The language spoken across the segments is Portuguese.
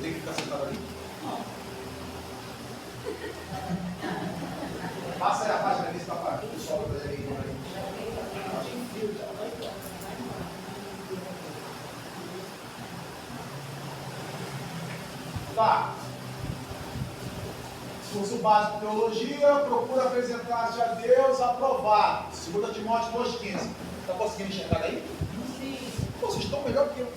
tenho que ficar sentado ali? Não. Passa aí a página ali, está para o pessoal fazer aí. Tá. Curso básico de teologia, procura apresentar-se a Deus aprovado. 2 Timóteo 2,15. Está conseguindo enxergar aí? Sim. Pô, vocês estão melhor que eu.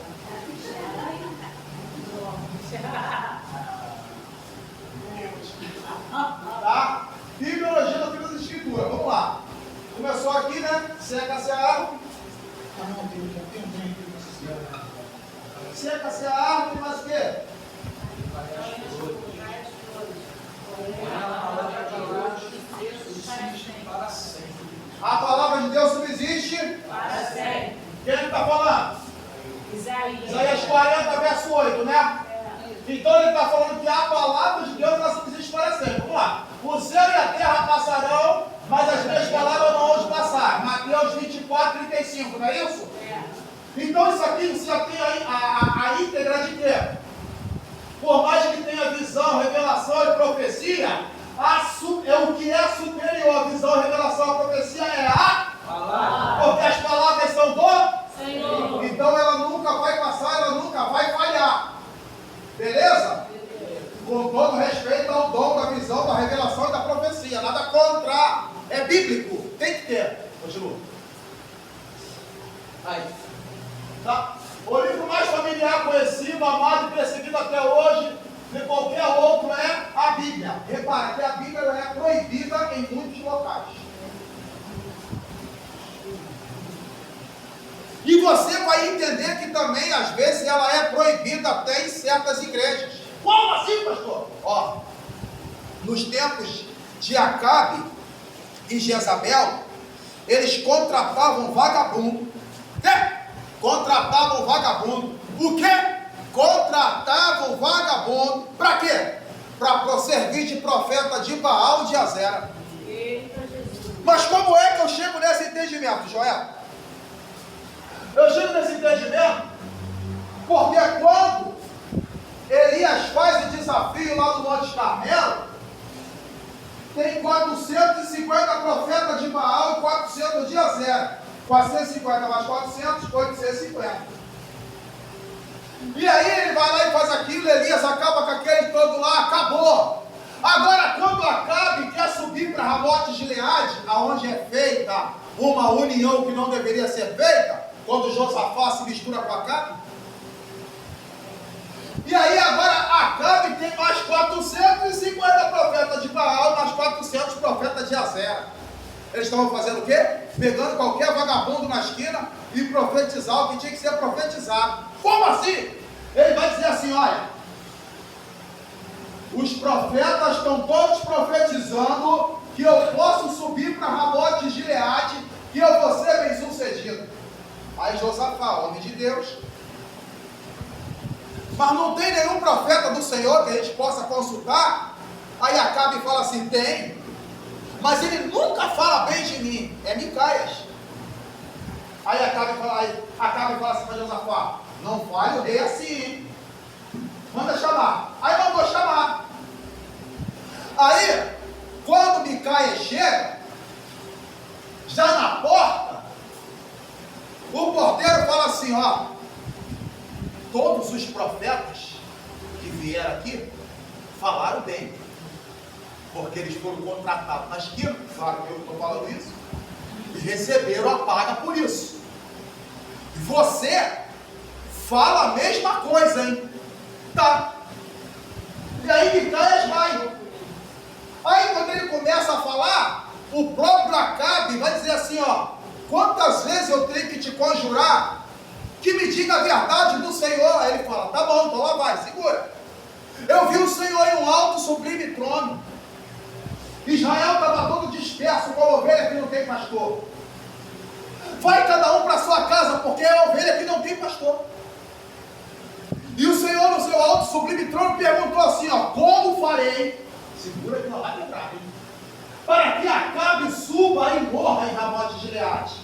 Tá? Bibliologia da Bíblia da Escritura. Vamos lá. Começou aqui, né? Seca-se a árvore. Ah, não, tem um aqui. Seca-se a árvore, mas o quê? A palavra de Deus subsiste para sempre. Quem está falando? Isaías 40, verso 8, né? Então ele está falando que a palavra de Deus ela subsiste para sempre. Vamos lá. O céu e a terra passarão, mas as minhas palavras não vão passar. Mateus 24, 35, não é isso? Então isso aqui você já tem a íntegra de quê? Por mais que tenha visão, revelação e profecia, o que é superior à visão, revelação e profecia é a palavra. Porque as palavras são do Senhor. Então ela nunca vai passar, ela nunca vai falhar. Beleza? Com todo respeito ao dom da visão, da revelação e da profecia. Nada contra. É bíblico. Tem que ter. Continua. Aí. Tá? O livro mais familiar, conhecido, amado e perseguido até hoje de qualquer outro é a Bíblia. Repara que a Bíblia é proibida em muitos locais. E você vai entender que também, às vezes, ela é proibida até em certas igrejas. Como assim, pastor? Ó, nos tempos de Acabe e Jezabel, eles contratavam vagabundo. Contratavam vagabundo. O quê? Contratavam vagabundo. Para quê? Para servir de profeta de Baal e de Azera. Mas como é que eu chego nesse entendimento, Joel? Eu chego nesse entendimento porque quando Elias faz o desafio lá no Monte Carmelo, tem 450 profetas de Baal e 400 de Azera. 450 mais 400, 850. E aí ele vai lá e faz aquilo, Elias acaba com aquele todo lá, acabou. Agora quando Acabe quer subir para Ramote de Gileade, aonde é feita uma união que não deveria ser feita, quando Josafá se mistura com Acabe. E aí agora Acabe tem mais 450 profetas de Baal, mais 400 profetas de Azera. Eles estavam fazendo o quê? Pegando qualquer vagabundo na esquina e profetizar o que tinha que ser profetizado. Como assim? Ele vai dizer assim, olha, os profetas estão todos profetizando que eu posso subir para Ramote de Gileade e eu vou ser bem sucedido. Aí Josafá, homem de Deus, mas não tem nenhum profeta do Senhor que a gente possa consultar? Aí Acabe fala assim, tem. Mas ele nunca fala bem de mim. É Micaias. Aí Acabe fala assim para Josafá, não fale o rei assim. Manda chamar. Aí mandou chamar. Aí, quando Micaias chega, já na porta, o porteiro fala assim, ó, todos os profetas que vieram aqui falaram bem. Porque eles foram contratados na esquina, claro que eu estou falando isso, e receberam a paga por isso. Você fala a mesma coisa, hein? Tá. E aí Micaias vai. Aí quando ele começa a falar, o próprio Acabe vai dizer assim, ó, quantas vezes eu tenho que te conjurar que me diga a verdade do Senhor? Aí ele fala, tá bom, então lá vai, segura. Eu vi o Senhor em um alto sublime trono. Israel estava todo disperso, com a ovelha que não tem pastor. Vai cada um para sua casa, porque é a ovelha que não tem pastor. E o Senhor no seu alto sublime trono perguntou assim, ó, como farei? Segura que não vai lembrar, hein? Para que Acabe suba e morra em Ramote de Gileade.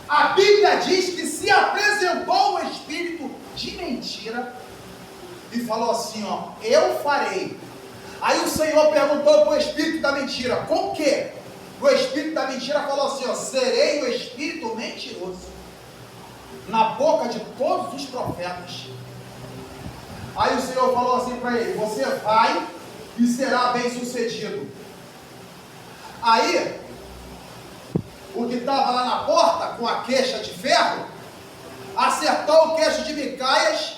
A Bíblia diz que se apresentou um espírito de mentira e falou assim, ó, eu farei. Aí o Senhor perguntou para o espírito da mentira, com o quê? O espírito da mentira falou assim, ó, serei o espírito mentiroso na boca de todos os profetas. Aí o Senhor falou assim para ele, você vai e será bem sucedido. Aí o que estava lá na porta com a queixa de ferro acertou o queixo de Micaias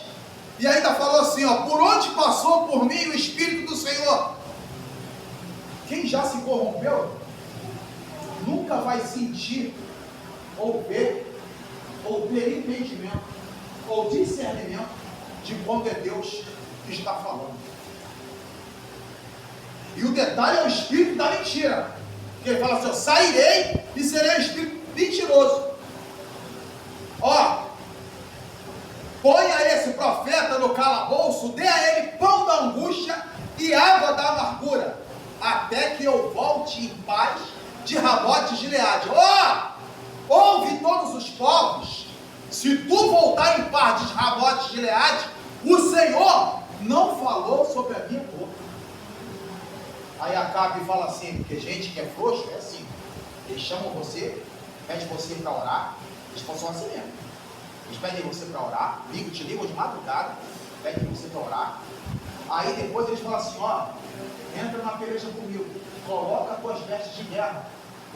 e ainda falou assim, ó, por onde passou por mim o Espírito do Senhor? Quem já se corrompeu nunca vai sentir ou ver ou ter entendimento ou discernimento de quando é Deus que está falando. E o detalhe é o espírito da mentira, que ele fala assim, eu sairei e serei um espírito mentiroso. Ó, ponha esse profeta no calabouço, dê a ele pão da angústia e água da amargura, até que eu volte em paz de Ramote de Gileade. Ó, ouve todos os povos, se tu voltar em paz de Ramote de Gileade, o Senhor não falou sobre a minha boca. Aí Acabe fala assim, porque gente que é frouxo é assim, eles chamam você, pedem você para orar, eles são assim mesmo. Eles pedem você para orar, te ligam de madrugada, pedem você para orar. Aí depois eles falam assim, ó, entra na peleja comigo, coloca as tuas vestes de guerra,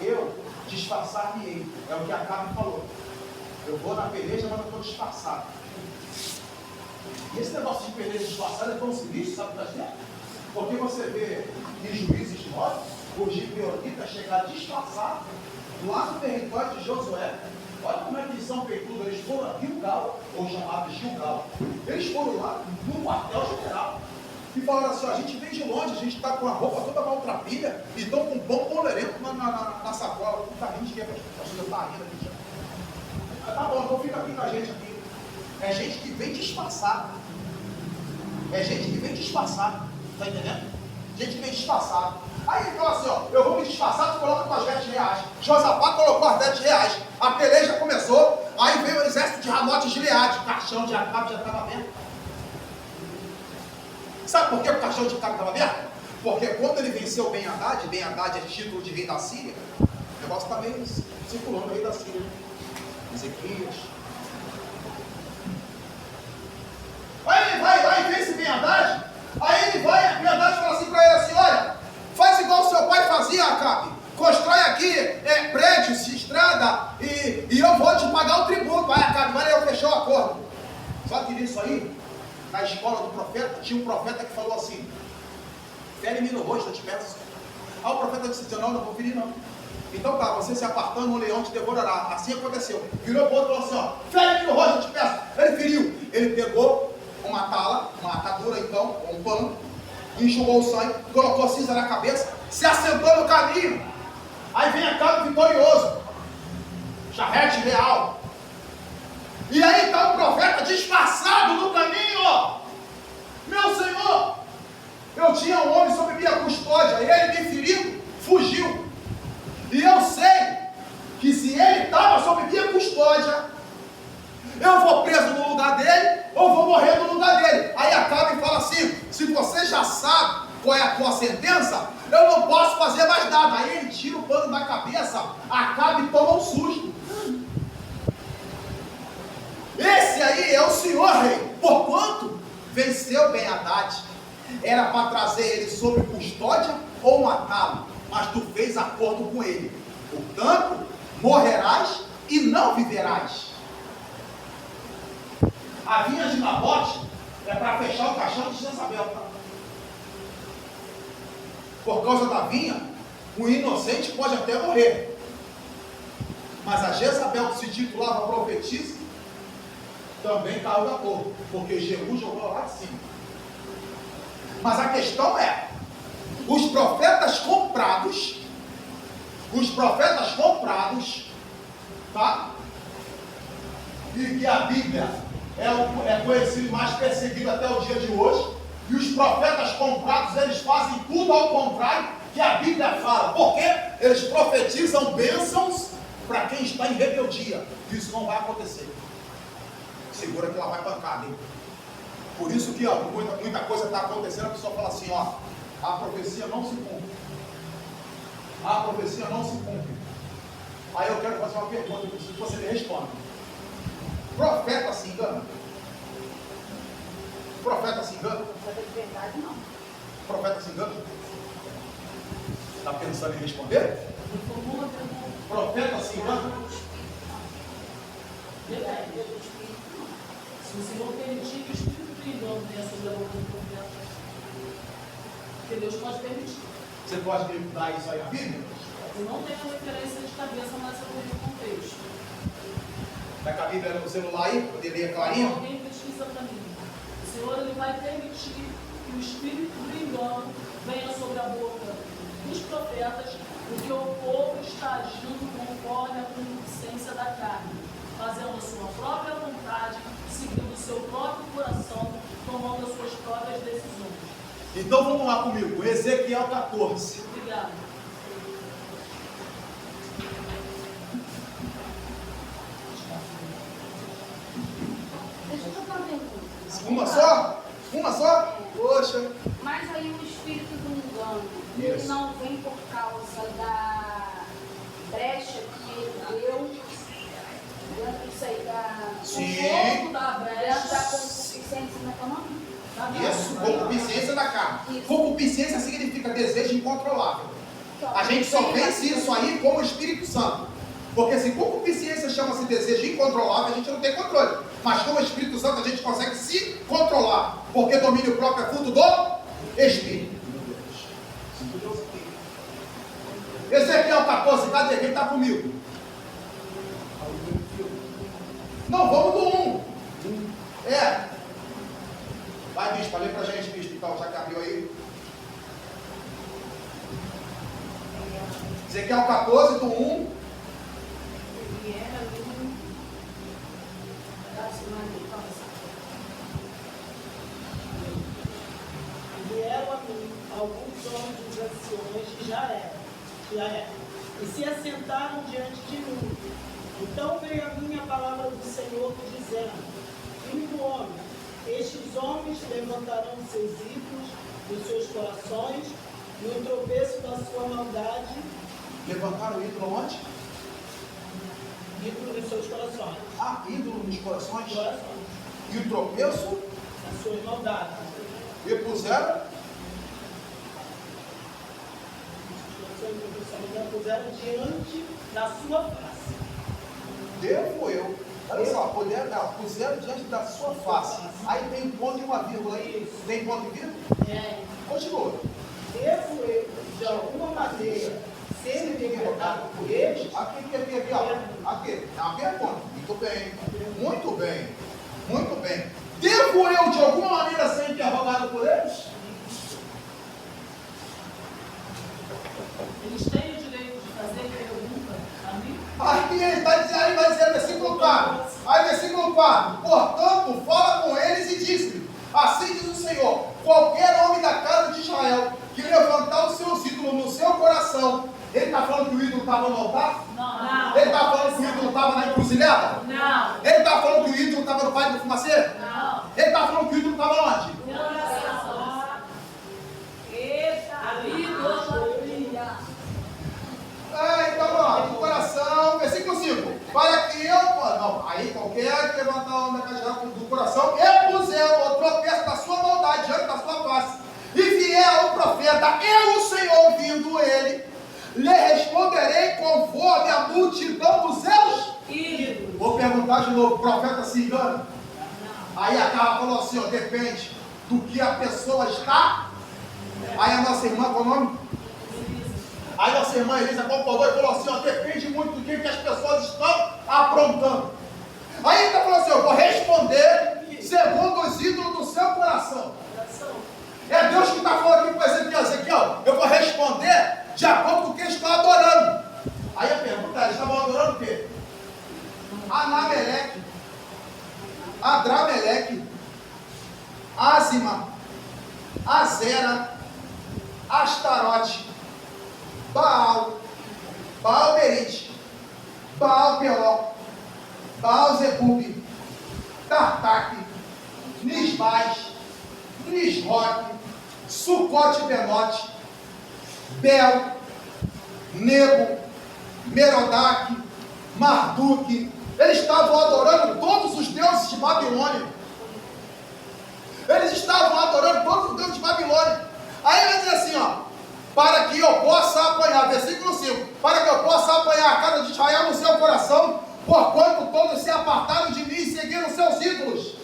eu disfarçar-me-ei. É o que Acabe falou. Eu vou na peleja, mas eu estou disfarçado. E esse negócio de peleja disfarçada é tão sinistro, sabe das dentro? Porque você vê em Juízes 9, os gibeonitas chegaram disfarçados lá no território de Josué. Olha como é que eles são peitudos. Eles foram a Gilgal, ou chamado Gilgal. Eles foram lá no quartel-general e falaram assim, ó, a gente vem de longe, a gente está com a roupa toda maltrapilha e estão com um bom polerento na sacola. Tá rindo que é para tá rindo aqui. Tá bom, então fica aqui com a gente aqui. É gente que vem disfarçada. É gente que vem disfarçada. Tá entendendo? Gente que vem disfarçada. Aí ele fala assim, ó, eu vou me disfarçar, tu coloca tuas vestes reais. Josafá colocou as vestes reais. A peleja começou, aí veio o exército de Ramote de Gileade. O caixão de Acabe já estava aberto. Sabe por que o caixão de Acabe estava aberto? Porque quando ele venceu Ben-Hadad é título de rei da Síria, o negócio está meio circulando o rei da Síria. Ezequias. Aí ele vai lá e vence Ben-Hadad. Aí ele vai, Ben-Hadad fala assim para ele assim, olha, faz igual o seu pai fazia, Acabe. Constrói aqui prédios, estrada, e eu vou te pagar o tributo. Aí Acabe, mas eu fechei o acordo. Só que nisso aí, na escola do profeta, tinha um profeta que falou assim, fere-me no rosto, eu te peço. Aí o profeta disse, não, não vou ferir não. Então tá, você se apartando, um leão te devorará. Assim aconteceu. Virou para o outro e falou assim, ó, fere-me no rosto, eu te peço. Ele feriu. Ele pegou uma tala, uma atadura então, um pano, enxugou o sangue, colocou cinza na cabeça, se assentou no caminho. Aí vem Acabe vitorioso, charrete real. E aí está o profeta disfarçado no caminho, ó. Meu Senhor, eu tinha um homem sob minha custódia, e ele me feriu, fugiu. E eu sei que se ele estava sob minha custódia, eu vou preso no lugar dele, ou vou morrer no lugar dele. Aí Acabe fala assim, se você já sabe qual é a tua sentença, eu não posso fazer mais nada. Aí ele tira o pano da cabeça, Acabe toma um susto. Esse aí é o Senhor, rei. Porquanto venceu Ben-Hadad, era para trazer ele sob custódia ou matá-lo, mas tu fez acordo com ele. Portanto, morrerás e não viverás. A vinha de Nabote é para fechar o caixão de Jezabel, tá? Por causa da vinha, o inocente pode até morrer. Mas a Jezabel, que se titulava profetisa, também caiu da torre, porque Jeú jogou lá de cima. Mas a questão é, os profetas comprados, tá? E que a Bíblia é conhecido mais perseguido até o dia de hoje, e os profetas comprados, eles fazem tudo ao contrário que a Bíblia fala, porque eles profetizam bênçãos para quem está em rebeldia. Isso não vai acontecer. Segura que ela vai pancada, hein? Por isso que ó, muita coisa está acontecendo, a pessoa fala assim, ó, a profecia não se cumpre. A profecia não se cumpre. Aí eu quero fazer uma pergunta, eu preciso que você me responda. Profeta se engana? Profeta se engana? Profeta de verdade, não. Profeta se engana? Está pensando em responder? Profeta se engana? Depende. Se o Senhor permitir que o Espírito do engano venha sobre a boca do profeta, porque Deus pode permitir. Você pode me dar isso aí na Bíblia? Eu não tenho referência de cabeça, mas eu tenho contexto. Está com a Bíblia no celular aí? Poder ler clarinho? Alguém pesquisa para mim. O Senhor ele vai permitir que o Espírito do engano venha sobre a boca dos profetas, porque o povo está agindo conforme a concupiscência da carne, fazendo a sua própria vontade, seguindo o seu próprio coração, tomando as suas próprias decisões. Então vamos lá comigo, Ezequiel 14. Obrigada. Deixa eu fazer uma pergunta. Uma só? Uma só? Poxa. Mas aí o espírito do engano, ele Isso. não vem por causa da brecha que ele deu dentro disso aí, Sim. Um pouco da dentro brecha. da concupiscência econômica? Isso, concupiscência da carne. Concupiscência significa desejo incontrolável. A gente só vence isso aí com o Espírito Santo. Porque se concupiscência chama-se desejo incontrolável, a gente não tem controle. Mas com o Espírito Santo a gente consegue se controlar. Porque domínio próprio é fruto do Espírito. Ezequiel 14, cadê? Quem está comigo? Não, vamos do 1. É. Vai, bispo, lê pra gente, bispo, então, já que abriu aí. Ezequiel 14, do 1. Vieram a mim alguns homens dos anciões de Israel, e se assentaram diante de mim. Então veio a mim a palavra do Senhor dizendo: Filho do homem, estes homens levantarão seus ídolos dos seus corações, no tropeço da sua maldade, Levantaram o ídolo onde? ídolo dos seus corações, Ah, ídolo nos corações. corações, E o tropeço, das suas maldades. e puseram. Puseram diante da sua face. Devo eu. Olha só, puseram diante da sua face. Aí tem um ponto e uma vírgula aí. Tem ponto e vírgula? É. Continua. Devo eu, de alguma maneira, ser derrotado por eles? Aqui, ó. Aqui. É uma pergunta. Muito bem. Muito bem. Muito bem. Devo eu, de alguma maneira, ser interrogado por eles? Eles têm o direito de fazer pergunta a mim? Aí ele vai dizer, versículo 4. Aí, versículo 4. Portanto, fala com eles e diz-lhe: assim diz o Senhor: qualquer homem da casa de Israel que levantar os seus ídolos no seu coração. Ele está falando que o ídolo estava no altar? Não. Ele está falando que o ídolo estava na encruzilhada? Não. Ele está falando que o ídolo estava no Pai do Fumaceiro? Não. Ele está falando que o ídolo estava onde? Coração. Eita, idolatria. Ah, então vamos lá, no coração, versículo 5. Para que eu, não, aí qualquer que levantar a onda do coração e puser o tropeço da sua maldade diante da sua face, e vier o profeta, eu, o Senhor, vindo ele, lhe responderei conforme a multidão dos seus Ídolos. Vou perguntar de novo, o profeta se engana? Aí a cara falou assim, ó, depende do que a pessoa está. Aí a nossa irmã, qual o nome? Aí nossa irmã Elisa concordou e falou assim, ó, depende muito do que as pessoas estão aprontando. Aí ele falou assim, eu vou responder segundo os ídolos do seu coração. É Deus que está falando aqui com Ezequiel, eu vou responder de acordo com o que eles estão adorando. Aí a pergunta é, eles estavam adorando o quê? Anameleque, Adrameleque, Azima, Azera, Astarote, Baal, Baal Berite, Baal Peor, Baal Zebub, Tartaque, Nisbais, Nisroque, Sucote Benote, Bel, Nebo, Merodach, Marduk. Eles estavam adorando todos os deuses de Babilônia. Eles estavam adorando todos os deuses de Babilônia. Aí ele diz assim, ó, para que eu possa apanhar, versículo 5, para que eu possa apanhar a casa de Israel no seu coração, porquanto todos se apartaram de mim e seguiram seus ídolos.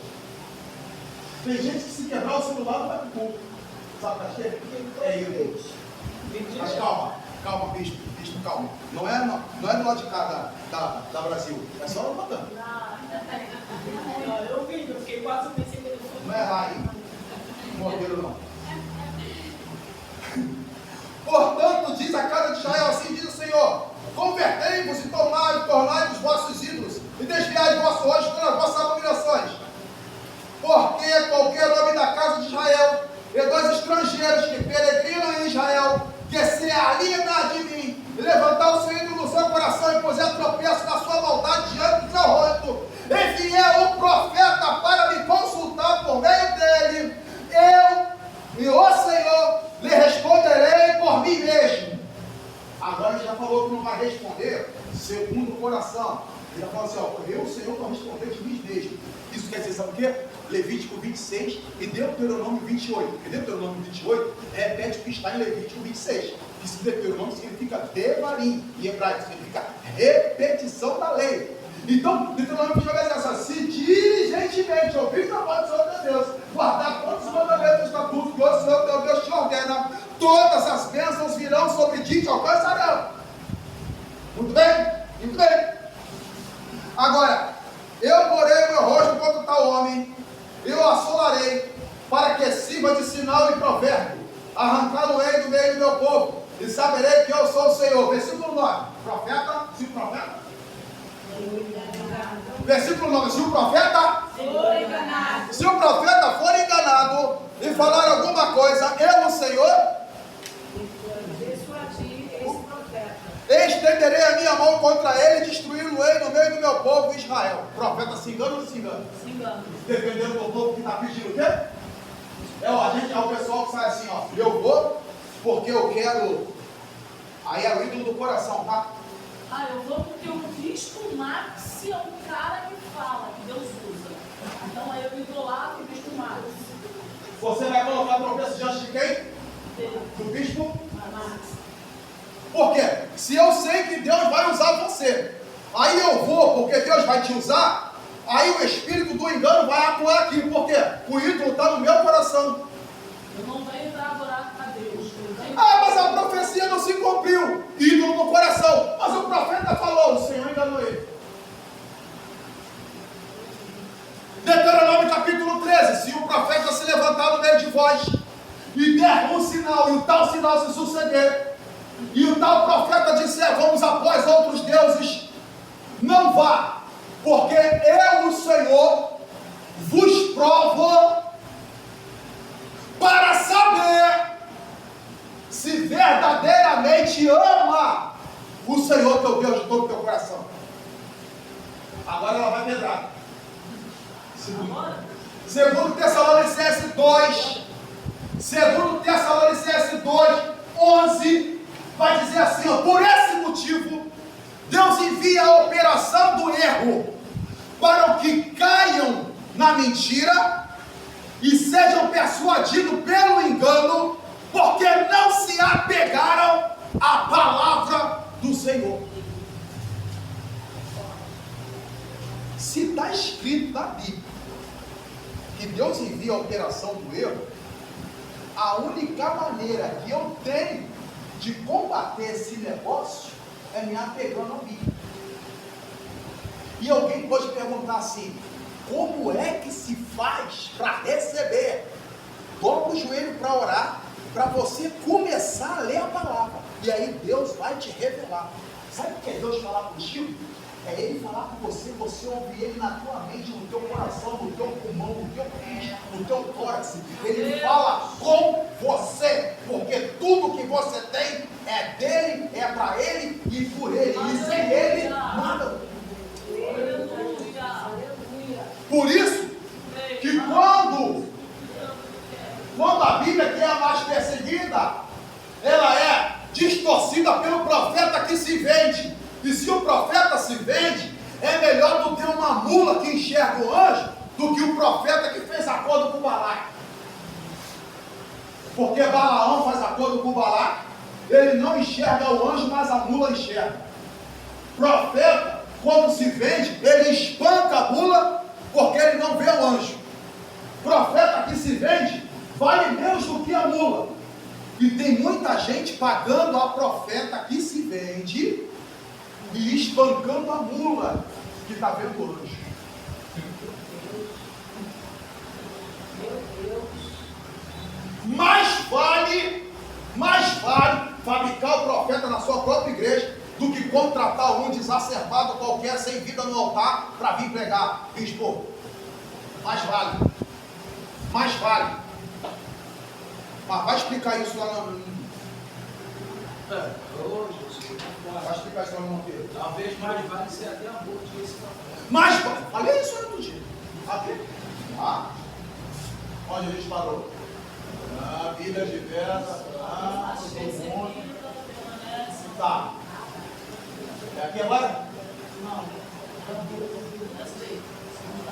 Tem gente que se quebrar o celular não vai pro culto. Sabe para quê? É ídolos. Mas calma, bispo, calma. Não é do lado de cá da Brasil. É só no Botão. Eu vi, eu fiquei quase pensei que ele foi. Não é raio. Modelo não. Portanto, diz a casa de Israel, assim diz o Senhor: convertei-vos e tornai os vossos ídolos, e desviai o vosso rosto pelas vossas abominações. Porque qualquer homem da casa de Israel e dos estrangeiros que peregrinam em Israel, que se alienar de mim, e levantar o seu ídolo no seu coração e puser tropeço na sua maldade diante do seu rosto, e vier o profeta para me consultar por meio dele, eu e o Senhor lhe responderei por mim mesmo. Agora ele já falou que não vai responder segundo o coração. Ele já falou assim, ó, eu, o Senhor, vou responder de mim mesmo. Isso quer dizer, sabe o quê? Levítico 26 e Deuteronômio 28. Porque Deuteronômio 28 repete o que está em Levítico 26. Isso Deuteronômio significa devarim, em hebraico significa repetição da lei. Então, Deuteronômio 28 vai dizer assim, se diligentemente ouvir a voz do Senhor teu Deus, guardar todos os mandamentos e estatutos que o Senhor teu Deus te ordena, todas as bênçãos virão sobre ti e te alcançarão. Muito bem? Muito bem. Agora, eu porei o meu rosto contra tal homem, eu o assolarei, para que sirva de sinal e provérbio, arrancá-lo-ei do meio do meu povo, e saberei que eu sou o Senhor. Versículo 9, profeta, se o profeta, versículo 9, se o profeta for enganado e falar alguma coisa, eu, o Senhor, estenderei a minha mão contra ele e destruí-lo-ei no meio do meu povo Israel. O profeta se engana ou não se engana? Se engana. Dependendo do povo que está pedindo o quê? É o pessoal que sai assim, ó, eu vou porque eu quero. Aí é o ídolo do coração, tá? Eu vou porque o bispo Max é um cara que fala, que Deus usa. Então aí eu idolatro o bispo Max. Você vai colocar tropeço diante de quem? Do bispo Max. Por quê? Se eu sei que Deus vai usar você, aí eu vou porque Deus vai te usar, aí o espírito do engano vai atuar aqui. Por quê? O ídolo está no meu coração. Eu não venho para adorar a Deus. Mas a profecia não se cumpriu. Ídolo no coração. Mas o profeta falou, o Senhor enganou ele. Deuteronômio capítulo 13. Se o profeta se levantar no meio de vós e der um sinal, e o tal sinal se suceder, e o tal profeta disser, vamos após outros deuses, não vá, porque eu, o Senhor, vos provo para saber se verdadeiramente ama o Senhor teu Deus de todo o teu coração. Agora ela vai pedrar. Segundo Tessalonicenses 2, 11, vai dizer assim, ó, por esse motivo, Deus envia a operação do erro para que caiam na mentira e sejam persuadidos pelo engano, porque não se apegaram à palavra do Senhor. Se está escrito na Bíblia que Deus envia a operação do erro, a única maneira que eu tenho de combater esse negócio é me apegando à Bíblia. E alguém pode perguntar assim, como é que se faz para receber? Dobra o joelho para orar, para você começar a ler a palavra, e aí Deus vai te revelar. Sabe o que é Deus falar contigo? É Ele falar com você, você ouvir Ele na tua mente, no teu coração, no teu pulmão, no teu pulmão, no teu tórax. Ele fala com você, porque tudo que você tem é dele, é para Ele e por Ele. E sem Ele, nada. Por isso, que quando Bíblia, que é a mais perseguida, ela é distorcida pelo profeta que se vende. E se o profeta se vende, é melhor do que uma mula que enxerga o anjo, do que o profeta que fez acordo com Balaque. Porque Balaão faz acordo com Balaque, ele não enxerga o anjo, mas a mula enxerga. Profeta, quando se vende, ele espanca a mula, porque ele não vê o anjo. Profeta que se vende, vale menos do que a mula. E tem muita gente pagando a profeta que se vende e espancando a mula que está vendo o anjo. Mais vale fabricar o profeta na sua própria igreja do que contratar um desacerbado qualquer sem vida no altar para vir pregar e expor. Mais vale. Mas vai explicar isso lá no... Vai explicar isso lá no Monteiro. Talvez mais vale ser até a boa de esse café. Mas vale. Falei isso aí no dia. Aqui. Onde a gente parou? Vidas diversas. Todo mundo. Tá. É aqui agora? Não.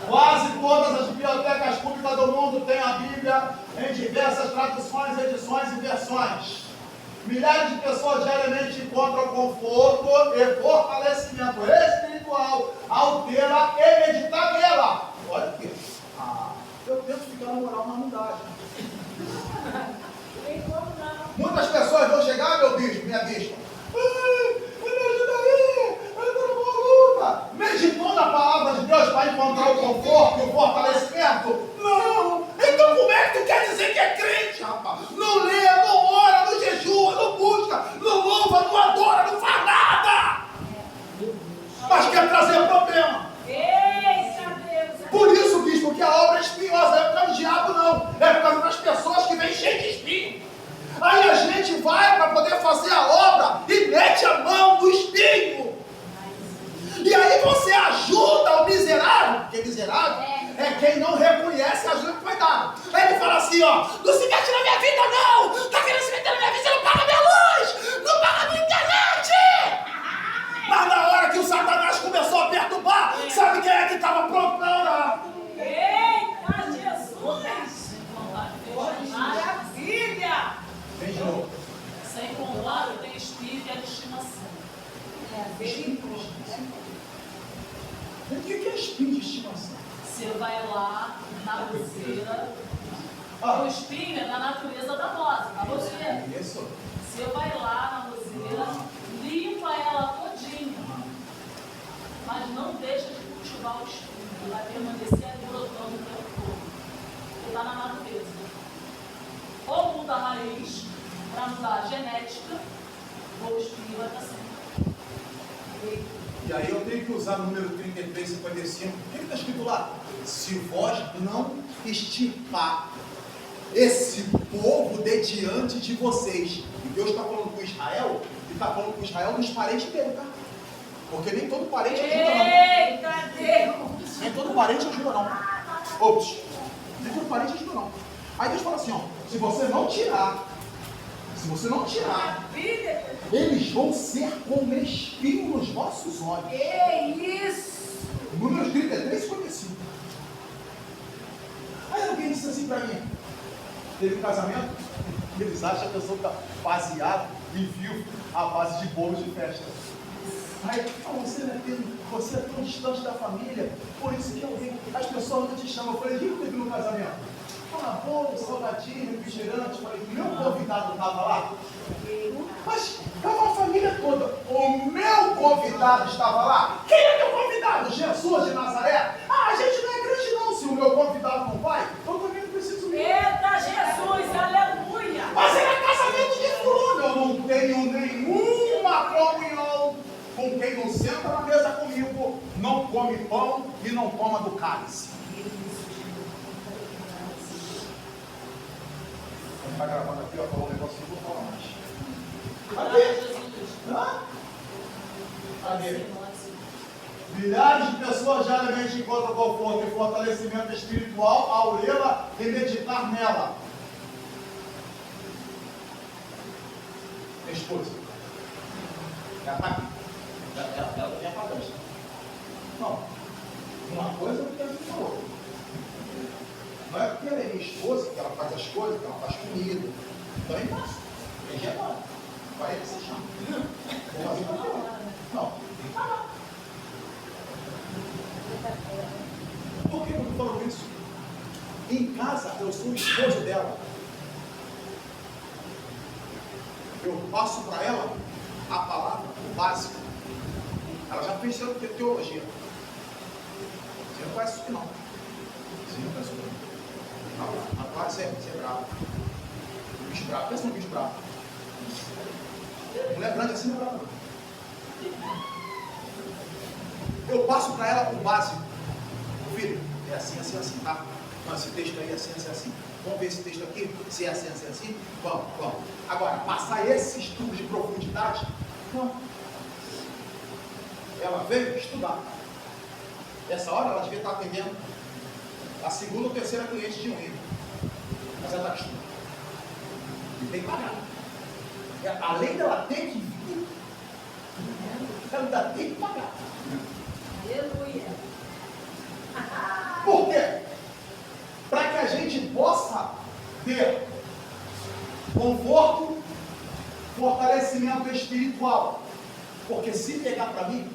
Quase todas as bibliotecas públicas do mundo têm a Bíblia em diversas traduções, edições e versões. Milhares de pessoas diariamente encontram conforto e fortalecimento espiritual ao tê-la e meditar nela. Olha aqui. Eu tento ficar na moral, mas não dá. Muitas pessoas vão chegar, meu bispo, minha bispa. Me ajuda aí, eu estou numa luta. Meditando a palavra de Deus para encontrar o conforto e o fortalecimento? Não. Então como é que tu quer dizer que é crente, rapaz? Não lê, não ora, não jejua, não busca, não louva, não adora, não faz nada. Mas quer trazer problema. Por isso, bispo, que a obra é espinhosa. Não é por causa do diabo, não. É por causa das pessoas que vêm cheias de espinho. Aí a gente vai para poder fazer a obra e mete a mão no espinho. E aí você ajuda o miserável, porque miserável é quem não reconhece a ajuda que foi dada. Aí ele fala assim, ó, não se mete na minha vida não, tá querendo se meter na minha vida, você não paga minha luz, não paga minha internet. Mas na hora que o Satanás começou a perturbar, sabe quem é que estava pronto na hora? Eita, Jesus! Maravilha! Vem de novo. Sem contar, eu tenho espírito e de estimação. O que é espinho de estimação? Você vai lá na roseira. O espinho é da natureza danosa, da roseira. Isso. Você vai lá na roseira, limpa ela todinha. Mas não deixa de cultivar o espinho. Ele vai permanecer brotando o tempo todo. Porque está na natureza. Ou muda a raiz para mudar a genética, ou o espinho vai estar sempre. E aí eu tenho que usar o número 33, 55. O que está escrito lá? Se vós não extirpar esse povo de diante de vocês. E Deus está falando com Israel, e está falando com Israel dos parentes dele, tá? Porque nem todo parente ajuda não. Eita Deus! Nem todo parente ajuda não. Ops, nem todo parente ajuda não. Aí Deus fala assim, ó, se você não tirar, eles vão ser como espinho nos vossos olhos. Que isso? Números 33 e 55. Aí alguém disse assim para mim, teve um casamento, eles acham que a pessoa está baseada e viu a base de bolos de festa. Aí, você é tão distante da família, por isso que alguém, as pessoas não te chamam. Eu falei, o que teve no casamento? Bolo, salgadinho, refrigerante. Eu falei, meu convidado estava lá? Mas estava a família toda. O meu convidado estava lá? Quem é meu convidado? Jesus de Nazaré? A gente não é crente não. Se o meu convidado não vai, eu também não preciso ir. Eita Jesus, aleluia! Mas era casamento de fulano. Eu não tenho nenhuma comunhão com quem não senta na mesa comigo, não come pão e não toma do cálice. Está gravando aqui, ó, falou um negócio que eu vou falar mais. Cadê? Milhares de pessoas diariamente encontram conforto e fortalecimento espiritual ao lê-la e meditar nela. Minha esposa. Ela está aqui. Ela é padrão. Não. Uma coisa não tem a ver com a outra. Não é porque ela é minha esposa, que ela faz as coisas, que ela faz comida. Também faço. Tem que agora. Vai que você chama. Vou fazer com ela. Não. Tem que falar. Por que eu estou falando isso? Em casa, eu sou o esposo dela. Eu passo para ela a palavra, o básico. Ela já fez teologia. Você não conhece isso aqui, não. Você não conhece isso aqui, não. Agora você é bravo. Bicho bravo. Pensa no bicho bravo. Mulher grande assim não é brava, não. Eu passo para ela o básico. Filho, é assim, assim, assim, tá? Não, esse texto aí é assim, assim, assim. Vamos ver esse texto aqui, se é assim, assim, assim. Vamos. Agora, passar esse estudo de profundidade, não. Ela veio estudar. Nessa hora, ela devia estar atendendo a segunda ou terceira cliente de unha. Mas ela está estudando. E tem que pagar. Além dela ter que vir, ela ainda tem que pagar. Aleluia. Por quê? Para que a gente possa ter conforto, fortalecimento espiritual. Porque se pegar para mim,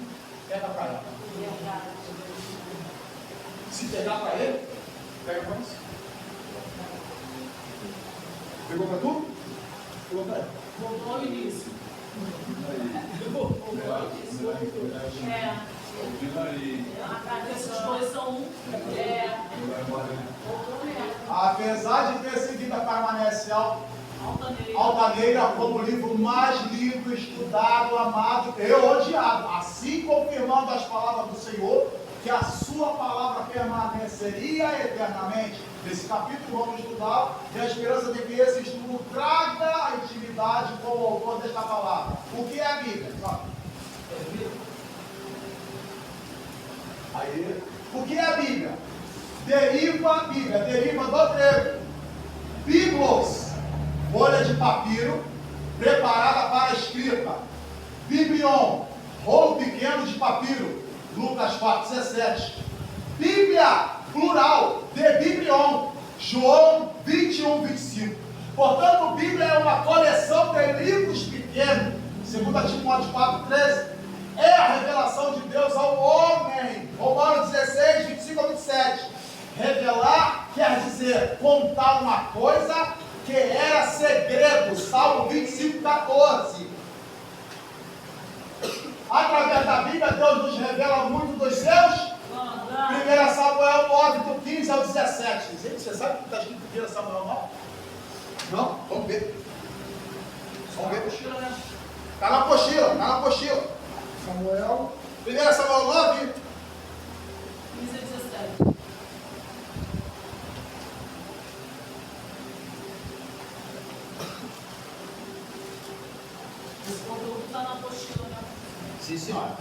pega para ela. Se pegar para ele, pega para você. Pegou para tu? Pegou para ele. Voltou ao início. Essas coisas são Apesar de ter seguida permanece altaneira. altaneira como o livro mais lido, estudado, amado e odiado, assim confirmando as palavras do Senhor, que a sua palavra permaneceria eternamente. Nesse capítulo vamos estudar e a esperança de que esse estudo traga a intimidade com o autor desta palavra. O que é a Bíblia? Aí, o que é a Bíblia? Deriva do grego. Biblos, folha de papiro preparada para a escrita. Biblion, rolo pequeno de papiro. Lucas 4,17. Bíblia, plural, de biblion. João 21:25. Portanto, Bíblia é uma coleção de livros pequenos. 2 Timóteo 4,13. É a revelação de Deus ao homem. Romanos 16:25-27. Revelar quer dizer contar uma coisa que era segredo. Salmo 25:14. Através da Bíblia, Deus nos revela muito dos seus. 1 Samuel 9:15-17. Você sabe o que está escrito em 1 Samuel 9? Não? Vamos ver. Vamos ver. Está na apostila. Samuel 1 Samuel 9. 15 a 17. Esse conteúdo está na apostila, né? Sim, senhora.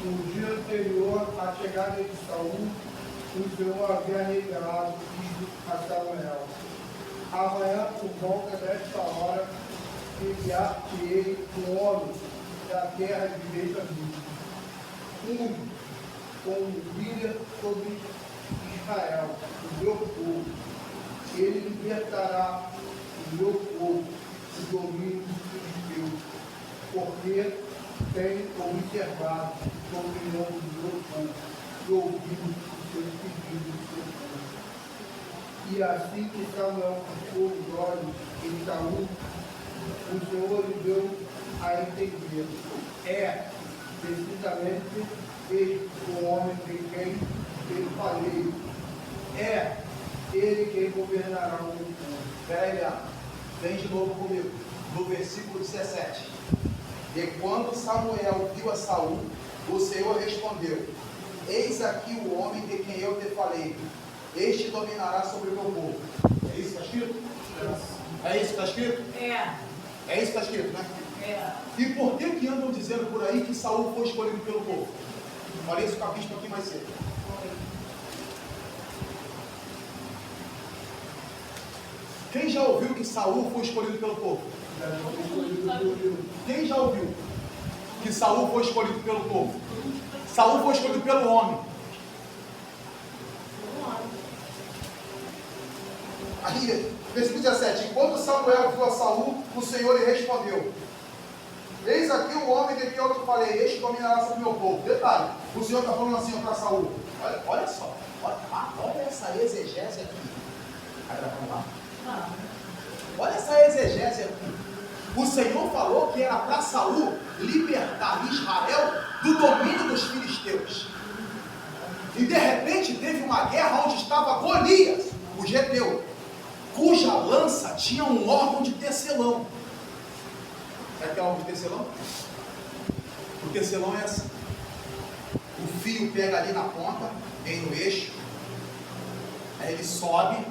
No dia anterior à chegada de Saul, o Senhor havia revelado isto a Samuel. Amanhã, por volta desta hora, enviar-te-ei um homem da terra de Benjamim, com líder sobre Israel, o meu povo. Ele libertará o meu povo do domínio dos filisteus, porque tem observado a opinião do meu povo e ouvido os seus pedidos do seu povo. E assim que Samuel fixou os olhos em Saul, o Senhor lhe deu a entender: é precisamente este o homem de quem eu falei. É ele quem governará o meu povo. Peraí, vem de novo comigo. No versículo 17. E quando Samuel viu a Saul, o Senhor respondeu: eis aqui o homem de quem eu te falei. Este dominará sobre o meu povo. É isso que está escrito? É isso que está escrito? É isso que está escrito, né? E por que andam dizendo por aí que Saul foi escolhido pelo povo? Olha isso com a bispa aqui mais cedo. Quem já ouviu que Saul foi escolhido pelo povo? Quem já ouviu que Saul foi escolhido pelo povo? Saul foi escolhido pelo homem. Aí, versículo 17: enquanto Samuel viu a Saul, o Senhor lhe respondeu: eis aqui o homem de que eu te falei, este dominará sobre o meu povo. Detalhe, o Senhor está falando assim para Saul: olha só, olha essa exegese aqui. Olha essa exegese aqui. O Senhor falou que era para Saul libertar Israel do domínio dos filisteus. E de repente teve uma guerra onde estava Golias, o geteu, cuja lança tinha um órgão de tecelão. Sabe o que é órgão de tecelão? O tecelão é assim: o fio pega ali na ponta, vem no eixo, aí ele sobe,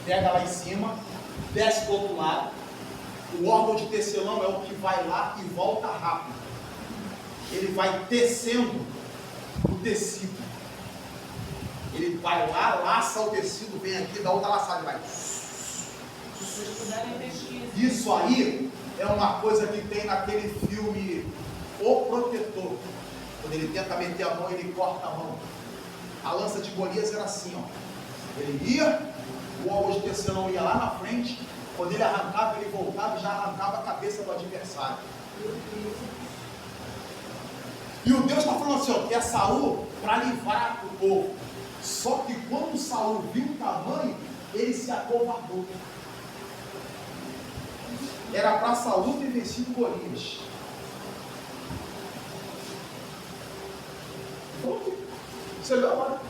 pega lá em cima, desce do outro lado. O órgão de tecelão é o que vai lá e volta rápido. Ele vai tecendo o tecido. Ele vai lá, laça o tecido, vem aqui, dá outra laçada e vai. Isso aí é uma coisa que tem naquele filme O Protetor. Quando ele tenta meter a mão, ele corta a mão. A lança de Golias era assim, ó. Ele ia, o órgão de tecelão ia lá na frente. Quando ele arrancava, ele voltava e já arrancava a cabeça do adversário. E o Deus está falando assim, ó, que é Saul para livrar o povo. Só que quando Saul viu o tamanho, ele se acovardou. Era para Saul ter vencido Golias. Você leu agora?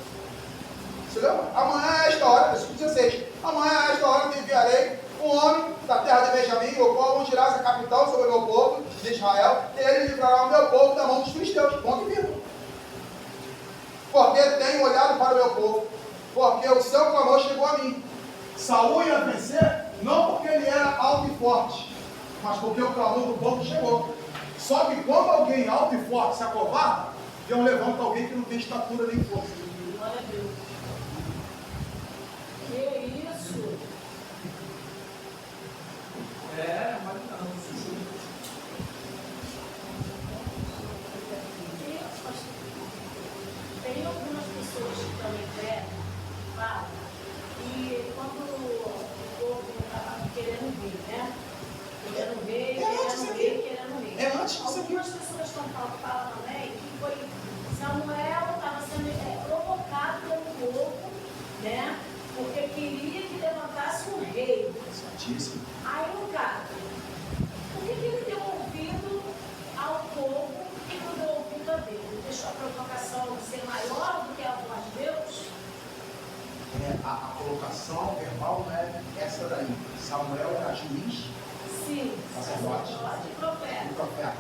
Você leu? Amanhã é esta hora, versículo 16. Amanhã é esta hora te enviarei um homem da terra de Benjamim, o qual ungirá a capital sobre o meu povo de Israel, e ele livrará o meu povo da mão dos filisteus. Ponto e vírgula. Porque tenho olhado para o meu povo, porque o seu clamor chegou a mim. Saul ia vencer, não porque ele era alto e forte, mas porque o clamor do povo chegou. Só que quando alguém alto e forte se acovarda, Deus levanta alguém que não tem estatura nem força. Glória a Deus. Que isso? Mas não. Tem algumas pessoas que também pregam, falam, e quando o povo estava querendo ver, né? Querendo ver. Algumas pessoas estão falando também que foi Samuel estava sendo provocado pelo povo, né? Porque queria que levantasse um rei. Certíssimo. Aí no caso, por que ele deu ouvido ao povo e não deu ouvido a Deus? Ele deixou a provocação ser maior do que a voz de Deus? A colocação verbal não é essa daí. Samuel era juiz. Sim, Sacerdote. e profeta. O profeta.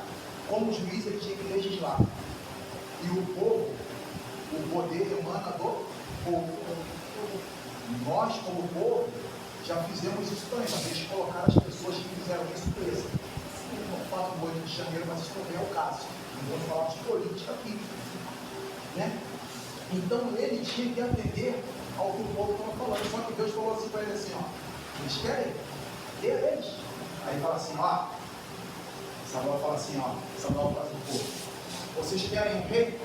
Como juiz, ele tinha que legislar. E o povo, o poder emana do povo. Nós, como povo, já fizemos isso também, mas eles colocaram as pessoas que fizeram isso presa. Não falo do 8 de janeiro, mas isso também é o caso. Não vamos falar de política aqui. Né? Então ele tinha que atender ao que o povo estava falando. Só que Deus falou assim para ele assim, ó, eles querem? Dê a eles. Aí ele fala assim, ó, Samuel fala assim, ó, Samuel fala assim, pô, vocês querem um rei?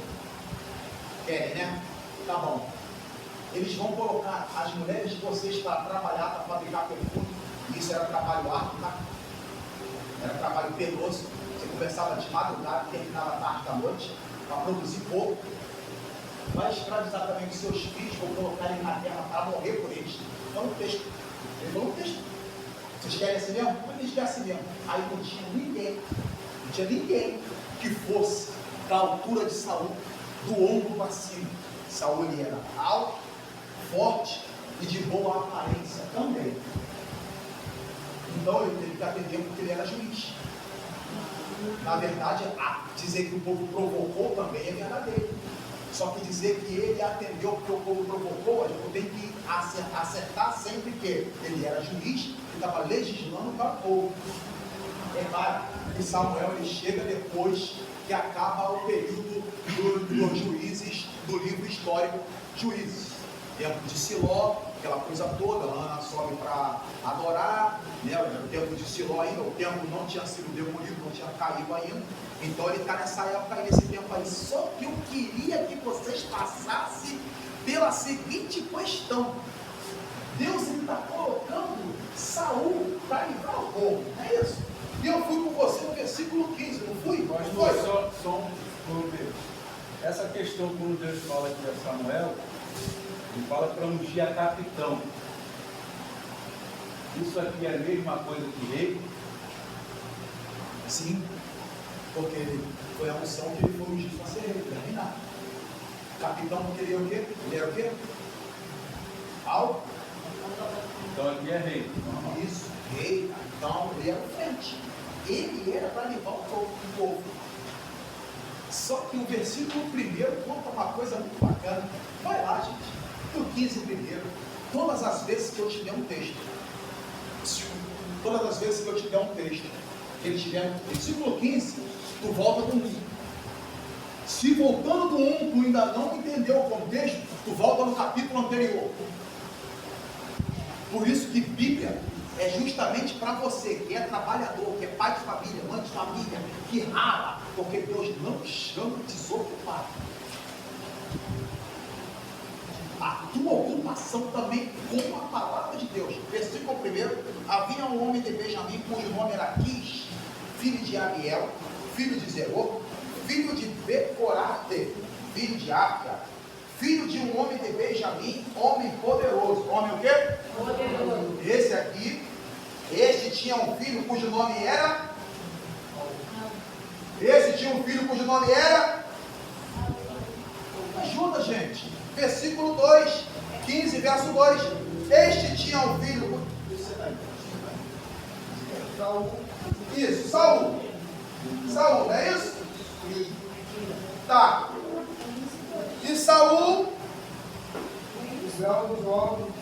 Querem, né? Tá bom. Eles vão colocar as mulheres de vocês para trabalhar, para fabricar perfume. E isso era trabalho árduo, tá? Era trabalho penoso. Você começava de madrugada e terminava tarde da noite para produzir pouco. Vai escravizar também os seus filhos, vão colocar eles na terra para morrer por eles. Então o texto. Ele falou no texto. Vocês querem assim mesmo? Mas eles querem assim mesmo. Aí não tinha ninguém que fosse da altura de Saul, do ombro para cima. Saul ele era alto, forte e de boa aparência também. Então ele teve que atender porque ele era juiz. Na verdade, dizer que o povo provocou também é verdadeiro. Só que dizer que ele atendeu porque o povo provocou, a gente tem que acertar sempre que ele era juiz e estava legislando para o povo. É claro que Samuel ele chega depois que acaba o período dos juízes do livro histórico Juízes. Tempo de Siló, aquela coisa toda. Ana sobe para adorar, né? O templo de Siló ainda, o templo não tinha sido demolido, não tinha caído ainda. Então ele está nessa época, nesse tempo aí. Só que eu queria que vocês passassem pela seguinte questão. Deus está colocando Saul para livrar o povo, não é isso? E eu fui com você no versículo 15, não fui? Mas Foi. só essa questão, quando Deus fala aqui a Samuel, ele fala para ungir a capitão. Isso aqui é a mesma coisa que rei? Sim, porque foi a unção que ele foi ungido para ser rei, para reinar. Capitão, porque ele é o quê? Ele era o quê? Algo? Então aqui é rei. Isso, rei, então ele era o frente. Ele era para levar o povo. Só que o versículo 1 conta uma coisa muito bacana. Vai lá, gente. No 15 primeiro. Todas as vezes que eu te der um texto. Todas as vezes que eu te der um texto. Ele tiver no versículo 15, tu volta com 1. Se voltando do 1, tu ainda não entendeu o contexto, tu volta no capítulo anterior. Por isso que Bíblia é justamente para você que é trabalhador, que é pai de família, mãe de família, que rala, porque Deus não chama desocupado. A tua ocupação também com a palavra de Deus. Versículo 1: havia um homem de Benjamim, cujo nome era Quis, filho de Abiel, filho de Zeror, filho de Becorate, filho de Afra, filho de um homem de Benjamim, homem poderoso. Homem o quê? Poderoso. Esse aqui, este tinha um filho cujo nome era? Esse tinha um filho cujo nome era? Ajuda, gente. Versículo 2, 15, verso 2. Este tinha um filho. Saul, Isso, Saul. Saul, não é isso? Tá. E Saul Israel dos homens,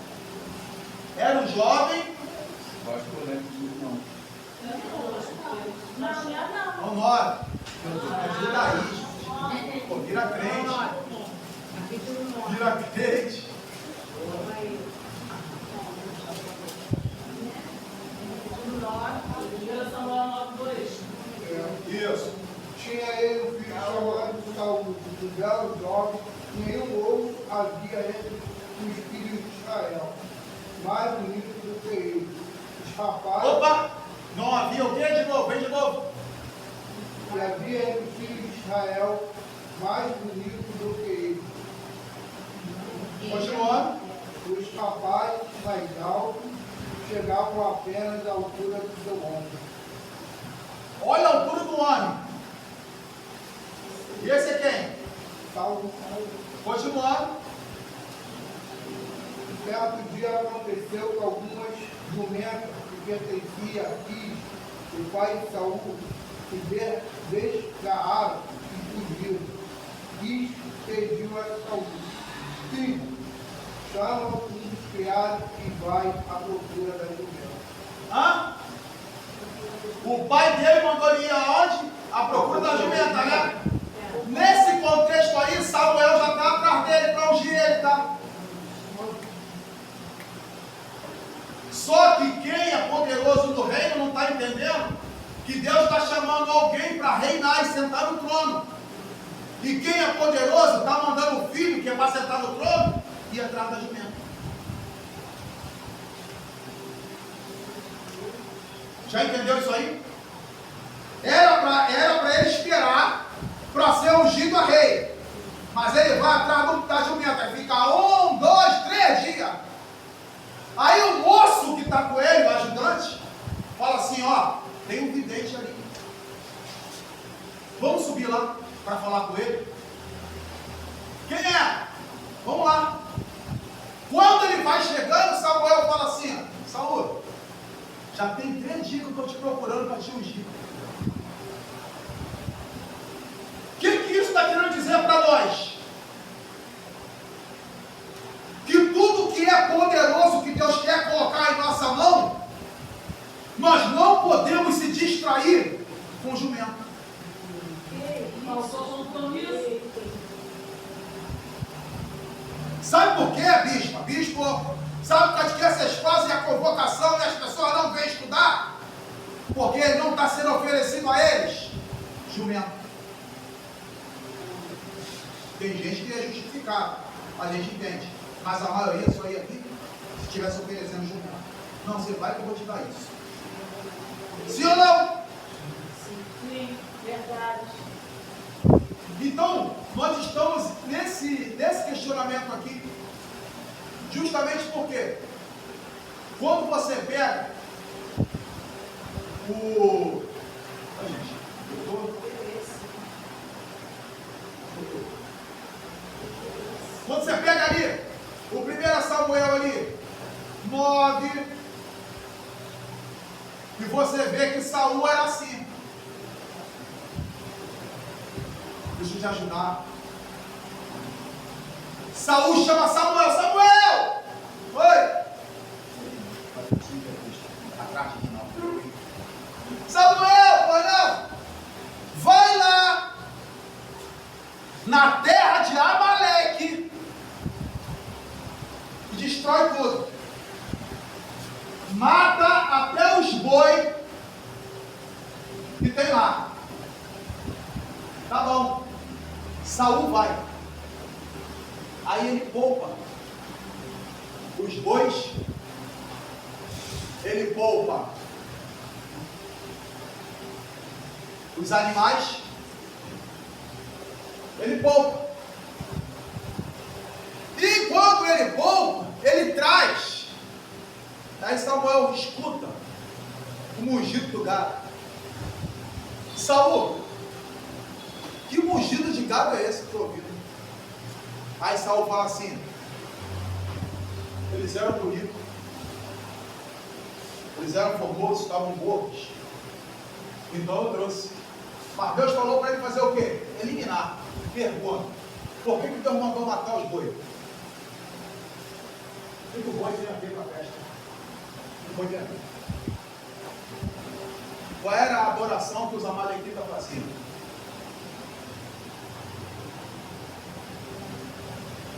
era um jovem. Eu acho que eu lembro disso não. Não. Não, Nora. Ajuda aí, gente. Pô, vira crente. Vira crente. Isso. tinha ele um filho chamado Saul, dos belos homens, nenhum outro havia entre os filhos de Israel, mais bonito do que ele. Os rapazes, Opa! Não havia o quê? De novo, vem de novo. e havia entre os filhos de Israel, mais bonito do que ele. Continuando. Os rapazes mais altos chegavam apenas à altura do seu ombro. Olha a altura do homem. E esse é quem? Saul, Continuando. certo dia aconteceu que algumas jumentas que pertenciam a Quis, o pai de Saul, se desgarraram e fugiram. Quis pediu a Saul: filho, chama um dos criados e vai à procura da jumenta. Hã? O pai dele mandou ele ir aonde? À procura da jumenta, né? Nesse contexto aí, Samuel já está atrás dele para ungir ele, tá? Só que quem é poderoso do reino não está entendendo que Deus está chamando alguém para reinar e sentar no trono. E quem é poderoso está mandando o filho, que é para sentar no trono, ir atrás da jumenta. Já entendeu isso aí? Era para ele esperar para ser ungido a rei. Mas ele vai atrás da jumenta e fica 1, 2, 3 dias. Aí o moço que está com ele, o ajudante, fala assim: ó, tem um vidente ali. Vamos subir lá para falar com ele. Quem é? Vamos lá. Quando ele vai chegando, Samuel fala assim: Saul, já tem 3 dias que eu estou te procurando para te ungir. O que isso está querendo dizer para nós? Que tudo que é poderoso, que Deus quer colocar em nossa mão, nós não podemos se distrair com jumento. Falsou compromisso. Sabe por quê, bispo? Bispo, Sabe por que vocês fazem a convocação e as pessoas não vêm estudar? Porque não está sendo oferecido a eles jumento. Tem gente que é justificada, a gente entende. Mas a maioria só ia aqui se estivesse oferecendo jumento. Não, você vai que eu vou te dar isso. Sim ou não? Sim, verdade. Então, nós estamos nesse questionamento aqui, justamente porque quando você pega o... Ai, gente, eu tô... Quando você pega ali, o 1 Samuel ali, 9, e você vê que Saul era assim. Deixa eu te ajudar. Saul chama Samuel. Samuel! Oi! Samuel, não! Vai lá na terra de Amaleque e destrói tudo. Mata até os boi que tem lá. Tá bom. Saul vai. Aí ele poupa os bois, ele poupa os animais, ele poupa. E quando ele poupa, ele traz. Aí Samuel escuta o mugido do gado. Saul, que mugido de gado é esse que estou ouvindo? Aí Saul fala assim: eles eram bonitos, eles eram formosos, estavam gordos. Então eu trouxe. Mas Deus falou para ele fazer o quê? Eliminar. Pergunta: por que Deus mandou matar os bois? O que o boi tem a ver com a festa? O boi tem a ver. Qual era a adoração que os amalequitas faziam?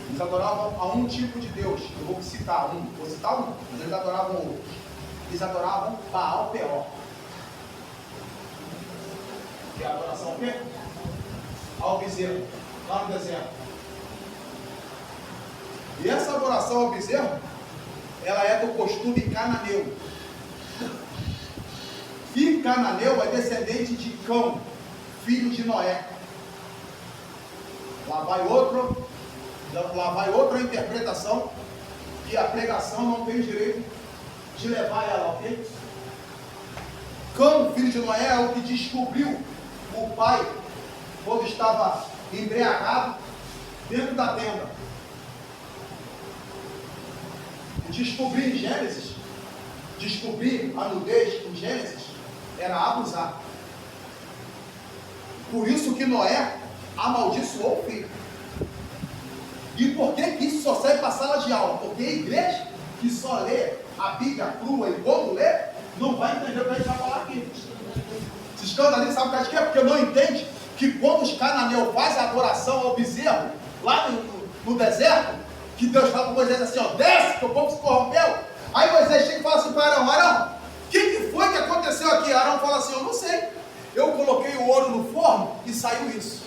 Eles adoravam a um tipo de Deus. Eu vou citar um, mas eles adoravam outros. Eles adoravam Baal Peor. Que é a adoração o quê? Ao bezerro, lá no deserto. E essa adoração ao bezerro, ela é do costume cananeu. E cananeu é descendente de Cão, filho de Noé. Lá vai outra interpretação, que a pregação não tem direito de levar ela, ok? Cão, filho de Noé, é o que descobriu o pai quando estava embriagado dentro da tenda. Descobrir em Gênesis, descobrir a nudez em Gênesis, era abusar. Por isso que Noé amaldiçoou o filho. E por que isso só serve para sala de aula? Porque a igreja que só lê a Bíblia crua e quando lê, não vai entender o que a gente vai falar aqui. Se escandaliza, sabe o que é? Porque não entende que quando os cananeus fazem a adoração ao bezerro, lá no deserto, que Deus fala para Moisés assim, ó, desce, que o povo se corrompeu. Aí Moisés chega e fala assim para Arão: Arão, o que foi que aconteceu aqui? Arão fala assim: eu não sei. Eu coloquei o ouro no forno e saiu isso.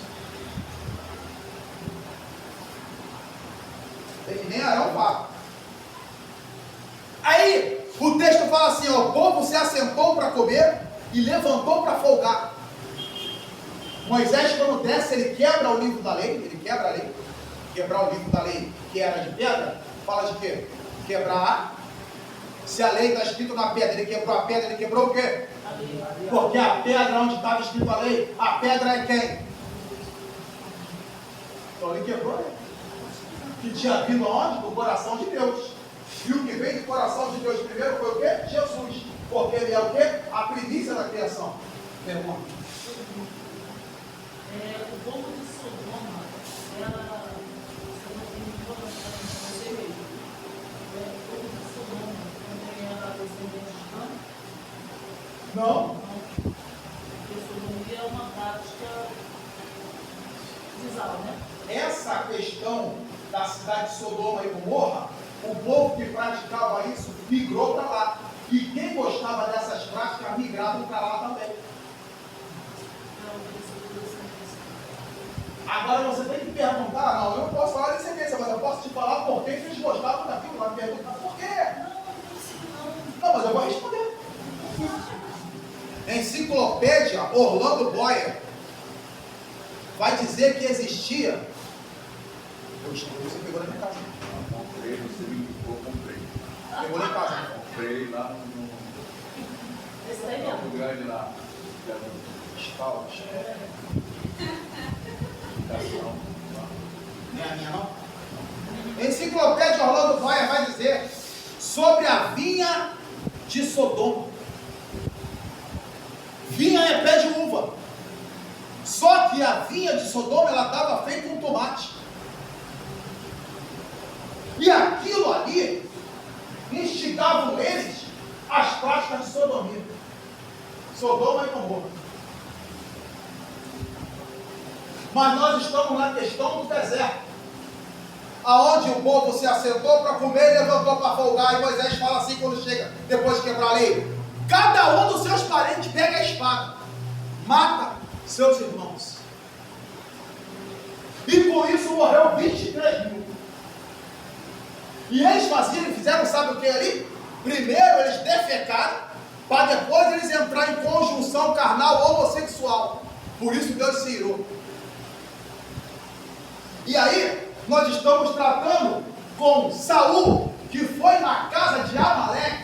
E nem Arão fala. Aí o texto fala assim: ó, o povo se assentou para comer e levantou para folgar. Moisés, quando desce, ele quebra o livro da lei. Ele quebra a lei. Quebrar o livro da lei que era de pedra, fala de quê? Quebrar. Se a lei está escrita na pedra, ele quebrou a pedra, ele quebrou o quê? Porque a pedra onde estava escrita a lei, a pedra é quem? Então ele quebrou a lei. Que tinha vindo aonde? Do coração de Deus. E o que veio do coração de Deus primeiro foi o quê? Jesus. Porque ele é o quê? A primícia da criação. Pergunta. O povo de Sodoma era... Não. Porque sodomia é uma prática visal, né? Essa questão da cidade de Sodoma e Gomorra o povo que praticava isso migrou para lá. E quem gostava dessas práticas migravam para lá também. Agora você tem que perguntar, não, eu não posso falar de descendência, mas eu posso te falar por que eles gostavam daquilo. Vai perguntar por quê? Não, mas eu vou responder. Enciclopédia Orlando Boyer vai dizer que existia. Poxa, você pegou na minha casa. Comprei, você me indicou, comprei. Pegou lá em casa. Comprei lá no Esse daí mesmo. Campo Grande lá. Espaldas. Não é a minha, não? Enciclopédia Orlando Boyer vai dizer sobre a vinha de Sodoma. Vinha é pé de uva. Só que a vinha de Sodoma, ela estava feita com tomate. E aquilo ali instigavam eles as práticas de sodomia. Sodoma e Gomorra. Mas nós estamos na questão do deserto, aonde o povo se assentou para comer e levantou para folgar. E Moisés fala assim quando chega, depois de quebrar a lei: cada um dos seus parentes pega a espada, mata seus irmãos. E por isso morreu 23 mil. E eles fizeram, sabe o que ali? Primeiro eles defecaram, para depois eles entrarem em conjunção carnal homossexual. Por isso Deus se irou. E aí, nós estamos tratando com Saul, que foi na casa de Amaleque,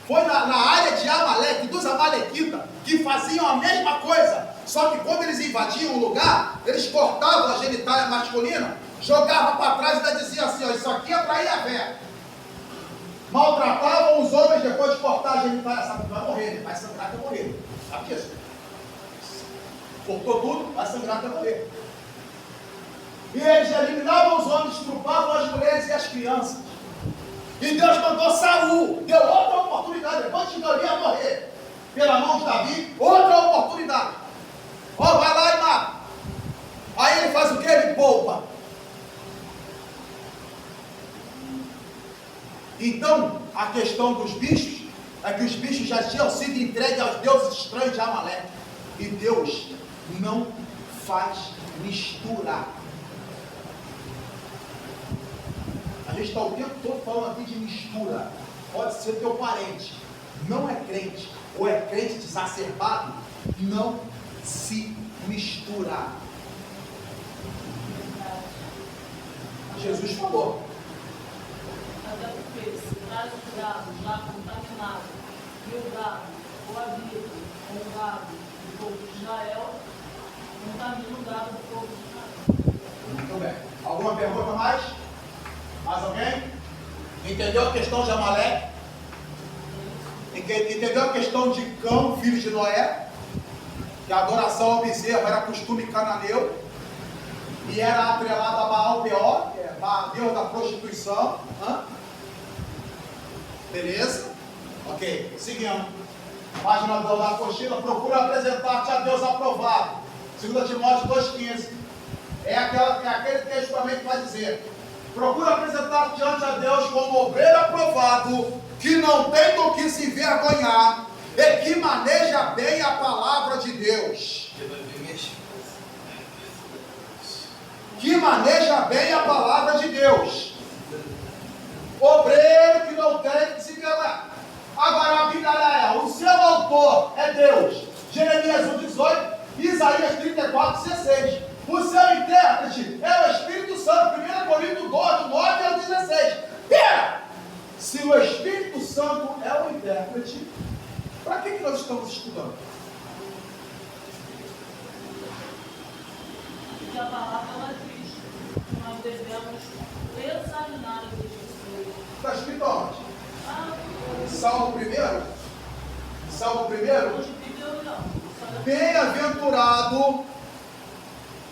foi na área de Amaleque, dos amalequitas, que faziam a mesma coisa, só que quando eles invadiam o lugar, eles cortavam a genitália masculina, jogavam para trás e ainda diziam assim, ó, isso aqui é para Iavé. Maltratavam os homens depois de cortar a genitália, sabe, vai morrer, vai sangrar até morrer. Aqui, assim. Cortou tudo, vai sangrar até morrer. E eles eliminavam os homens, estrupavam as mulheres e as crianças. E Deus mandou Saul, deu outra oportunidade, depois de Davi a morrer, pela mão de Davi, outra oportunidade. Ó, vai lá e mata. Aí ele faz o que? Ele poupa. Então, a questão dos bichos, é que os bichos já tinham sido entregues aos deuses estranhos de Amaleque. E Deus não faz mistura. A gente está o tempo todo falando aqui de mistura. Pode ser teu parente, não é crente, ou é crente desacerbado, não se mistura. Jesus falou. Até porque se traz os gados lá contaminados, e o gado, ou habita com o gado do povo de Israel, contamina o gado do povo de Israel. Muito bem. Alguma pergunta mais? Mais alguém? Entendeu a questão de Amaleque? Entendeu a questão de Cão, filho de Noé? Que a adoração ao bezerro era costume cananeu. E era atrelado a Baal Peor, que é Deus da prostituição. Beleza? Ok, seguindo. Página 2 da apostila. Procura apresentar-te a Deus aprovado. 2 Timóteo 2,15. É aquele texto também que vai dizer: procura apresentar diante a Deus como obreiro aprovado, que não tem do que se envergonhar, e que maneja bem a palavra de Deus. Que maneja bem a palavra de Deus. Obreiro que não tem que se envergonhar. Agora a Bíblia é, o seu autor é Deus. Jeremias 1,18, Isaías 34,16. O seu intérprete é o Espírito Santo. 1 Coríntios 2, 9 ao 16. Pera! Se o Espírito Santo é o intérprete, para que nós estamos estudando? Porque a palavra ela diz que nós devemos examinar as Escrituras. Está escrito onde? Ah, Salmo 1? Salmo 1? hoje pediu não. Bem-aventurado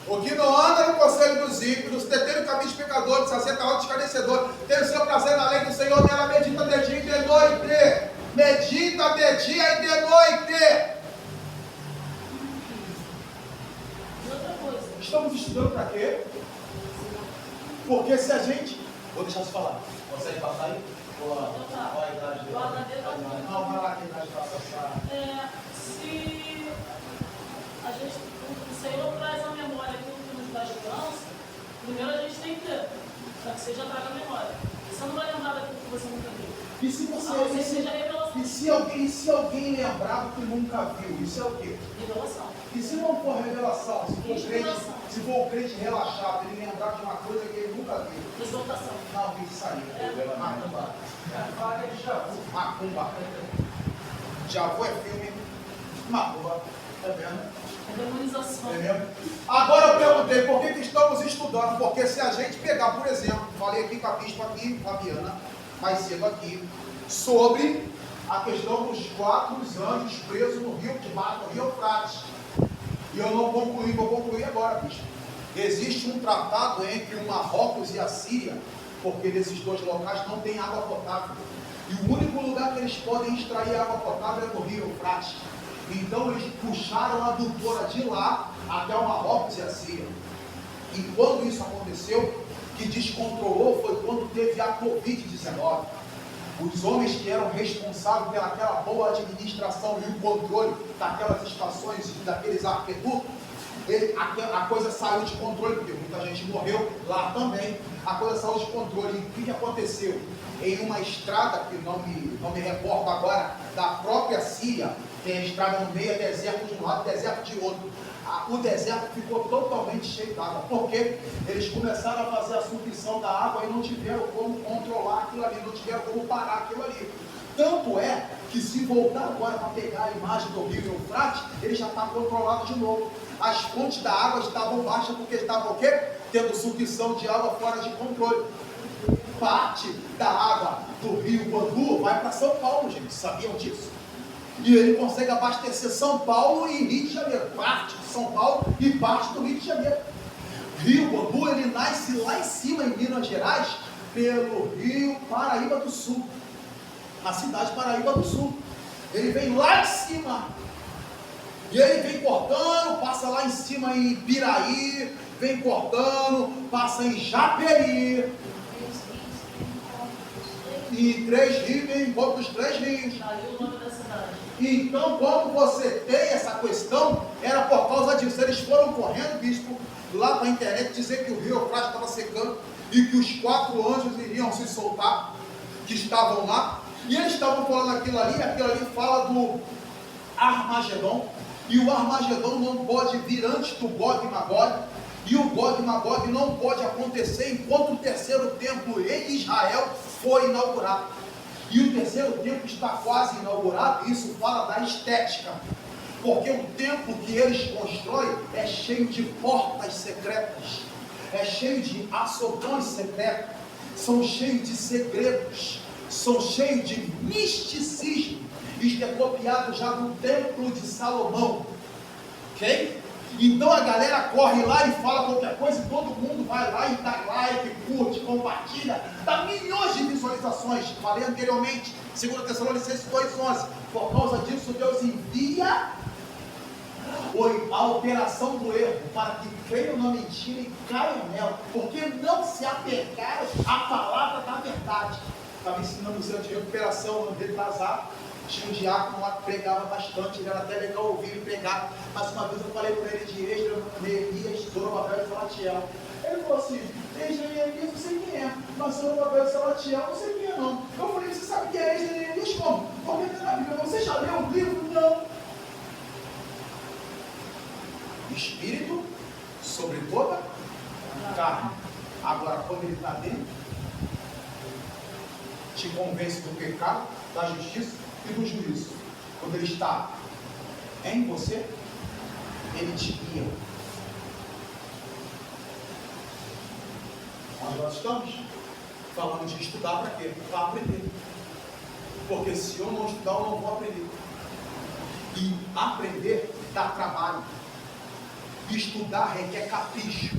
o que não anda no conselho dos ímpios, detém o caminho dos pecadores, se assenta ao escarnecedor, tem o seu prazer na lei do Senhor, nela medita de dia e de noite. Medita de dia e de noite. E outra coisa, Estamos estudando para quê? Porque se a gente Vou deixar você falar. Consegue passar aí? Qual a idade dele? Não, vai lá que a idade vai passar. Se a gente, o Senhor traz à memória aquilo que nos dá esperança, primeiro a gente tem que ter, para que seja traga a memória. Você não vai lembrar daquilo que você nunca viu. E se você. Seja revelação. E se alguém lembrar do que nunca viu, isso é o quê? Revelação. E se não for revelação, Inspiração. se for o crente relaxado, ele lembrar de uma coisa que ele nunca viu. Exaltação. Não, tem que sair. Macumba. Macumba. Javu é filme. Macumba. É mesmo? É demonização. É mesmo? Agora eu perguntei por que estamos estudando. Porque se a gente pegar, por exemplo, falei aqui com a bispa aqui, Fabiana, mais cedo aqui, sobre a questão dos 4 anjos presos no rio que bate no rio Eufrates. E eu não concluí, vou concluir agora, bispo. Existe um tratado entre o Marrocos e a Síria, porque nesses 2 locais não tem água potável. E o único lugar que eles podem extrair água potável é no rio Eufrates. Então eles puxaram a adutora de lá até o Marrocos e a Síria. E quando isso aconteceu, que descontrolou foi quando teve a Covid-19. Os homens que eram responsáveis pelaquela boa administração e o controle daquelas estações, daqueles aquedutos, a coisa saiu de controle, porque muita gente morreu lá também. A coisa saiu de controle. E o que aconteceu? Em uma estrada, que não me recordo agora, da própria Síria, tem a estrada no meio, é deserto de um lado, deserto de outro. O deserto ficou totalmente cheio d'água, porque eles começaram a fazer a sucção da água e não tiveram como controlar aquilo ali, não tiveram como parar aquilo ali. Tanto é que se voltar agora para pegar a imagem do rio Eufrates, ele já está controlado de novo. As fontes da água estavam baixas porque estavam o quê? Tendo sucção de água fora de controle. Parte da água do rio Guandu vai para São Paulo, gente, sabiam disso? E ele consegue abastecer São Paulo e Rio de Janeiro, parte de São Paulo e parte do Rio de Janeiro. Rio Guandu, ele nasce lá em cima, em Minas Gerais, pelo rio Paraíba do Sul, a cidade Paraíba do Sul. Ele vem lá em cima, e ele vem cortando, passa lá em cima em Piraí, vem cortando, passa em Japeri, e 3 rios, vem encontro dos 3 rios. Daí o nome da cidade. Então, quando você tem essa questão, era por causa disso. Eles foram correndo, bispo, lá na internet, dizer que o rio Eufrates estava secando e que os 4 anjos iriam se soltar, que estavam lá. E eles estavam falando aquilo ali fala do Armagedon. E o Armagedon não pode vir antes do Gog e Magog. E o Gog e Magog não pode acontecer enquanto o 3º templo em Israel for inaugurado. E o 3º templo está quase inaugurado, e isso fala da estética. Porque o templo que eles constroem é cheio de portas secretas, é cheio de açoitões secretos, são cheios de segredos, são cheios de misticismo. Isto é copiado já do templo de Salomão. Ok? Então a galera corre lá e fala qualquer coisa, e todo mundo vai lá e dá like, curte, compartilha, dá milhões de visualizações. Falei anteriormente, 2 Tessalonicenses 2,11. Por causa disso, Deus envia a operação do erro para que creiam na mentira e caiam nela, porque não se apegaram à palavra da verdade. Estava ensinando o seu de recuperação ano retrasado. Tinha um diácono lá que pregava bastante, era até legal ouvir ele pregar. Mas uma vez eu falei para ele de Esdras, Neemias, Zorobabel e Salatiel. Ele falou assim: Esdras e Neemias, não sei quem é, mas Zorobabel e Salatiel, não sei quem é não. Eu falei: você sabe quem é Esdras e Neemias como? Porque tem na Bíblia. Você já leu o livro? Não. Espírito sobre toda carne. Agora, quando ele está dentro, te convence do pecado, da justiça e do juízo. Quando ele está em você, ele te guia. Nós estamos falando de estudar para quê? Para aprender. Porque se eu não estudar, eu não vou aprender. E aprender dá trabalho. Estudar requer capricho.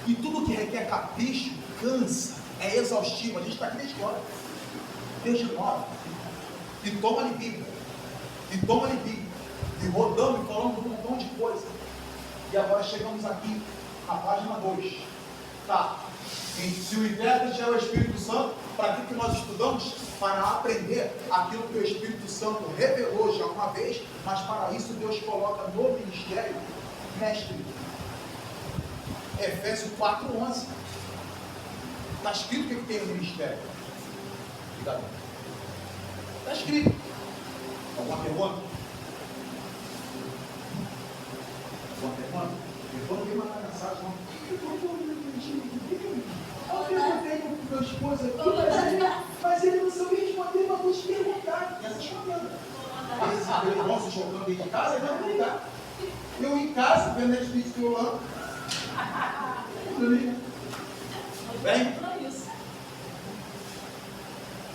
E tudo que requer capricho cansa, é exaustivo. A gente está aqui desde agora, desde 9. E toma-lhe Bíblia, e toma-lhe Bíblia, e rodando e falando de um montão de coisa. E agora chegamos aqui, na página 2. Tá, E se o intérprete é o Espírito Santo, para que nós estudamos? Para aprender aquilo que o Espírito Santo revelou já uma vez, mas para isso Deus coloca no ministério mestre. Efésios 4:11. Está escrito o que tem no ministério. Obrigado. Está escrito. Alguma pergunta? Alguma pergunta? Eu não vi mandar mensagem, não. Eu perguntei para minha esposa aqui, mas ele não soube responder, mas vou te perguntar. E essa respondendo. Esse irmão se jogando dentro de casa, ele vai perguntar. Eu em casa, vendo Netflix violando. Bem?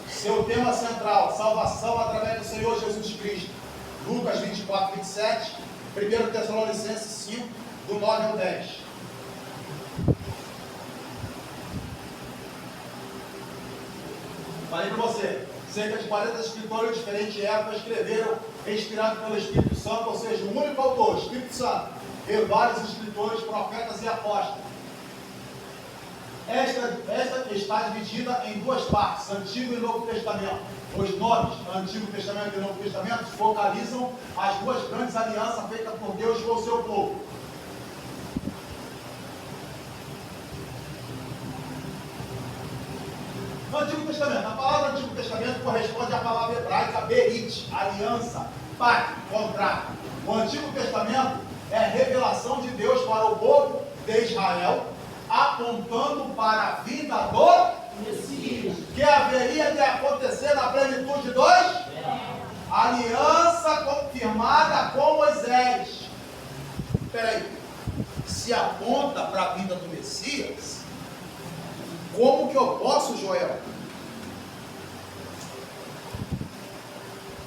Seu tema central, salvação através do Senhor Jesus Cristo. Lucas 24:27, 1 Tessalonicenses 5, do 9 ao 10. Falei para você, cerca de 40 escritores de diferentes épocas escreveram inspirados pelo Espírito Santo, ou seja, um único autor, Espírito Santo. E vários escritores, profetas e apóstolos. Esta está dividida em duas partes, Antigo e Novo Testamento. Os nomes, Antigo Testamento e Novo Testamento, focalizam as duas grandes alianças feitas por Deus com o seu povo. No Antigo Testamento, a palavra Antigo Testamento corresponde à palavra hebraica berit, aliança, pacto, contrato. O Antigo Testamento é a revelação de Deus para o povo de Israel, apontando para a vinda do Messias, que haveria de acontecer na plenitude dos aliança confirmada com Moisés. Espera aí, se aponta para a vinda do Messias, como que eu posso, Joel,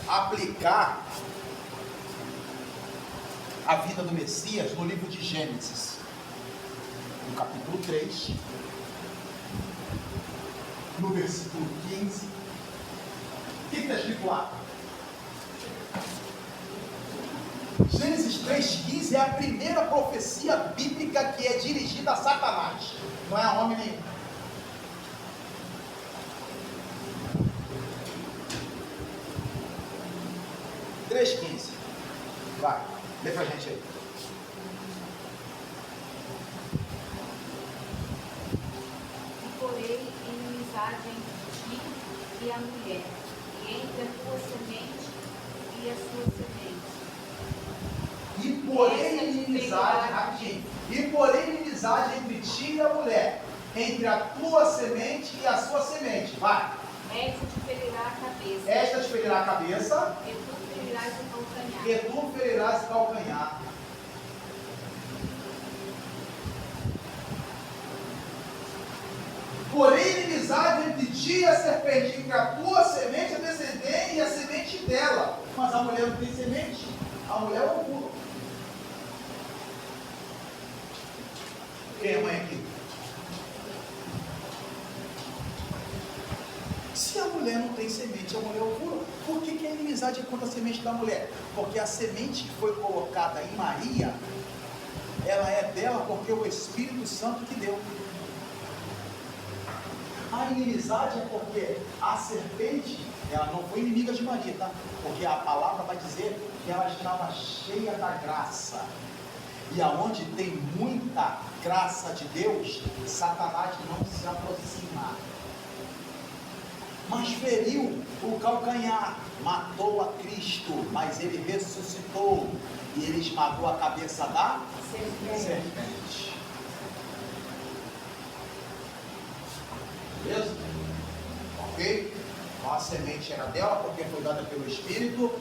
aplicar a vida do Messias no livro de Gênesis, no capítulo 3, no versículo 15? O que está escrito lá? Gênesis 3,15 é a primeira profecia bíblica que é dirigida a Satanás, não é a homem nenhum. Vai, lê pra gente aí. Porém, inimizade entre ti e a mulher, e entre a tua semente e a sua semente. E porém inimizade, rapidinho. E porém inimizade entre ti e a mulher, entre a tua semente e a sua semente. Vai. Esta te ferirá a cabeça. Esta te ferirá a cabeça. E tu ferirás o calcanhar. E tu ferirás o calcanhar. Porém, inimizade entre ti e a serpente, entre a tua semente, a descendente e a semente dela. Mas a mulher não tem semente, a mulher é o burro. Quem é mãe aqui? Se a mulher não tem semente, a mulher é o burro. Por que a inimizade é contra a semente da mulher? Porque a semente que foi colocada em Maria, ela é dela porque o Espírito Santo que deu. A inimizade é porque a serpente, ela não foi inimiga de Maria, tá? Porque a palavra vai dizer que ela estava cheia da graça. E aonde tem muita graça de Deus, Satanás não se aproxima. Mas feriu o calcanhar, matou a Cristo, mas ele ressuscitou e ele esmagou a cabeça da serpente. Beleza? Ok? Então a semente era dela porque foi dada pelo Espírito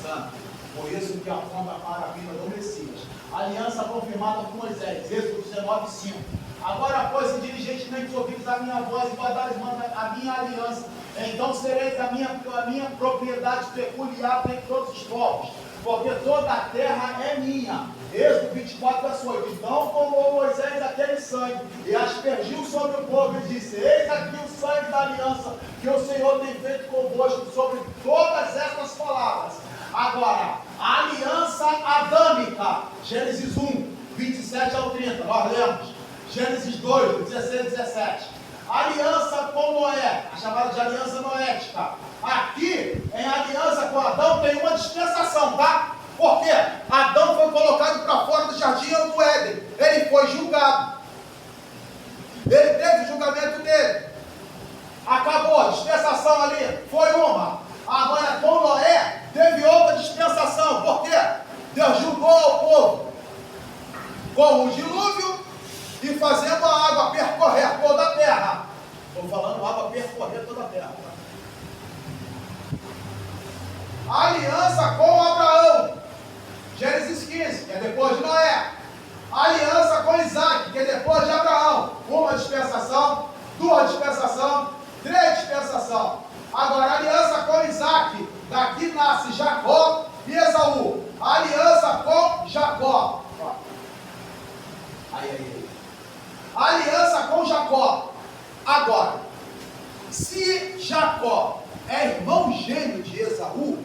Santo. Por isso que aponta para a vinda do Messias. Aliança confirmada com Moisés, Êxodo 19:5. Agora, pois, se diligentemente ouvides a minha voz e guardares a minha aliança, então sereis a minha propriedade peculiar entre todos os povos, porque toda a terra é minha. Êxodo 24:8. Então tomou Moisés aquele sangue e aspergiu sobre o povo e disse: eis aqui o sangue da aliança que o Senhor tem feito convosco sobre todas estas palavras. Agora, a aliança adâmica, Gênesis 1, 27 ao 30, nós lemos. Gênesis 2, 16 e 17. Aliança com Noé, a chamada de aliança noética. Aqui, em aliança com Adão, tem uma dispensação, tá? Por quê? Adão foi colocado para fora do jardim do Éden. Ele foi julgado. Ele teve o julgamento dele. Acabou, a dispensação ali foi uma. Agora com Noé, teve outra dispensação. Por quê? Deus julgou ao povo com o dilúvio e fazendo a água percorrer toda a terra. Estou falando água percorrer toda a terra. A aliança com Abraão, Gênesis 15, que é depois de Noé. A aliança com Isaac, que é depois de Abraão. Uma dispensação, duas dispensações, três dispensações. Agora, a aliança com Isaac, daqui nasce Jacó e Esaú. A aliança com Jacó. Aí. A aliança com Jacó. Agora, se Jacó é irmão gêmeo de Esaú,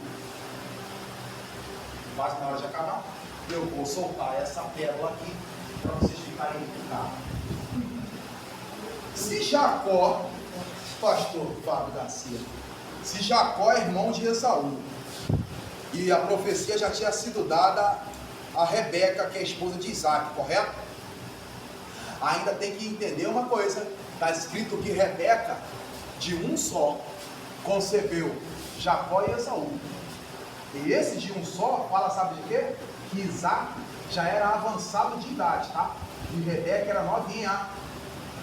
quase na hora de acabar, eu vou soltar essa pérola aqui para vocês ficarem educados. Se Jacó, pastor Fábio Garcia, se Jacó é irmão de Esaú, e a profecia já tinha sido dada a Rebeca, que é a esposa de Isaac, correto? Ainda tem que entender uma coisa, está escrito que Rebeca, de um só, concebeu Jacó e Esaú. E esse de um só fala, sabe de quê? Que Isaac já era avançado de idade, tá? E Rebeca era novinha.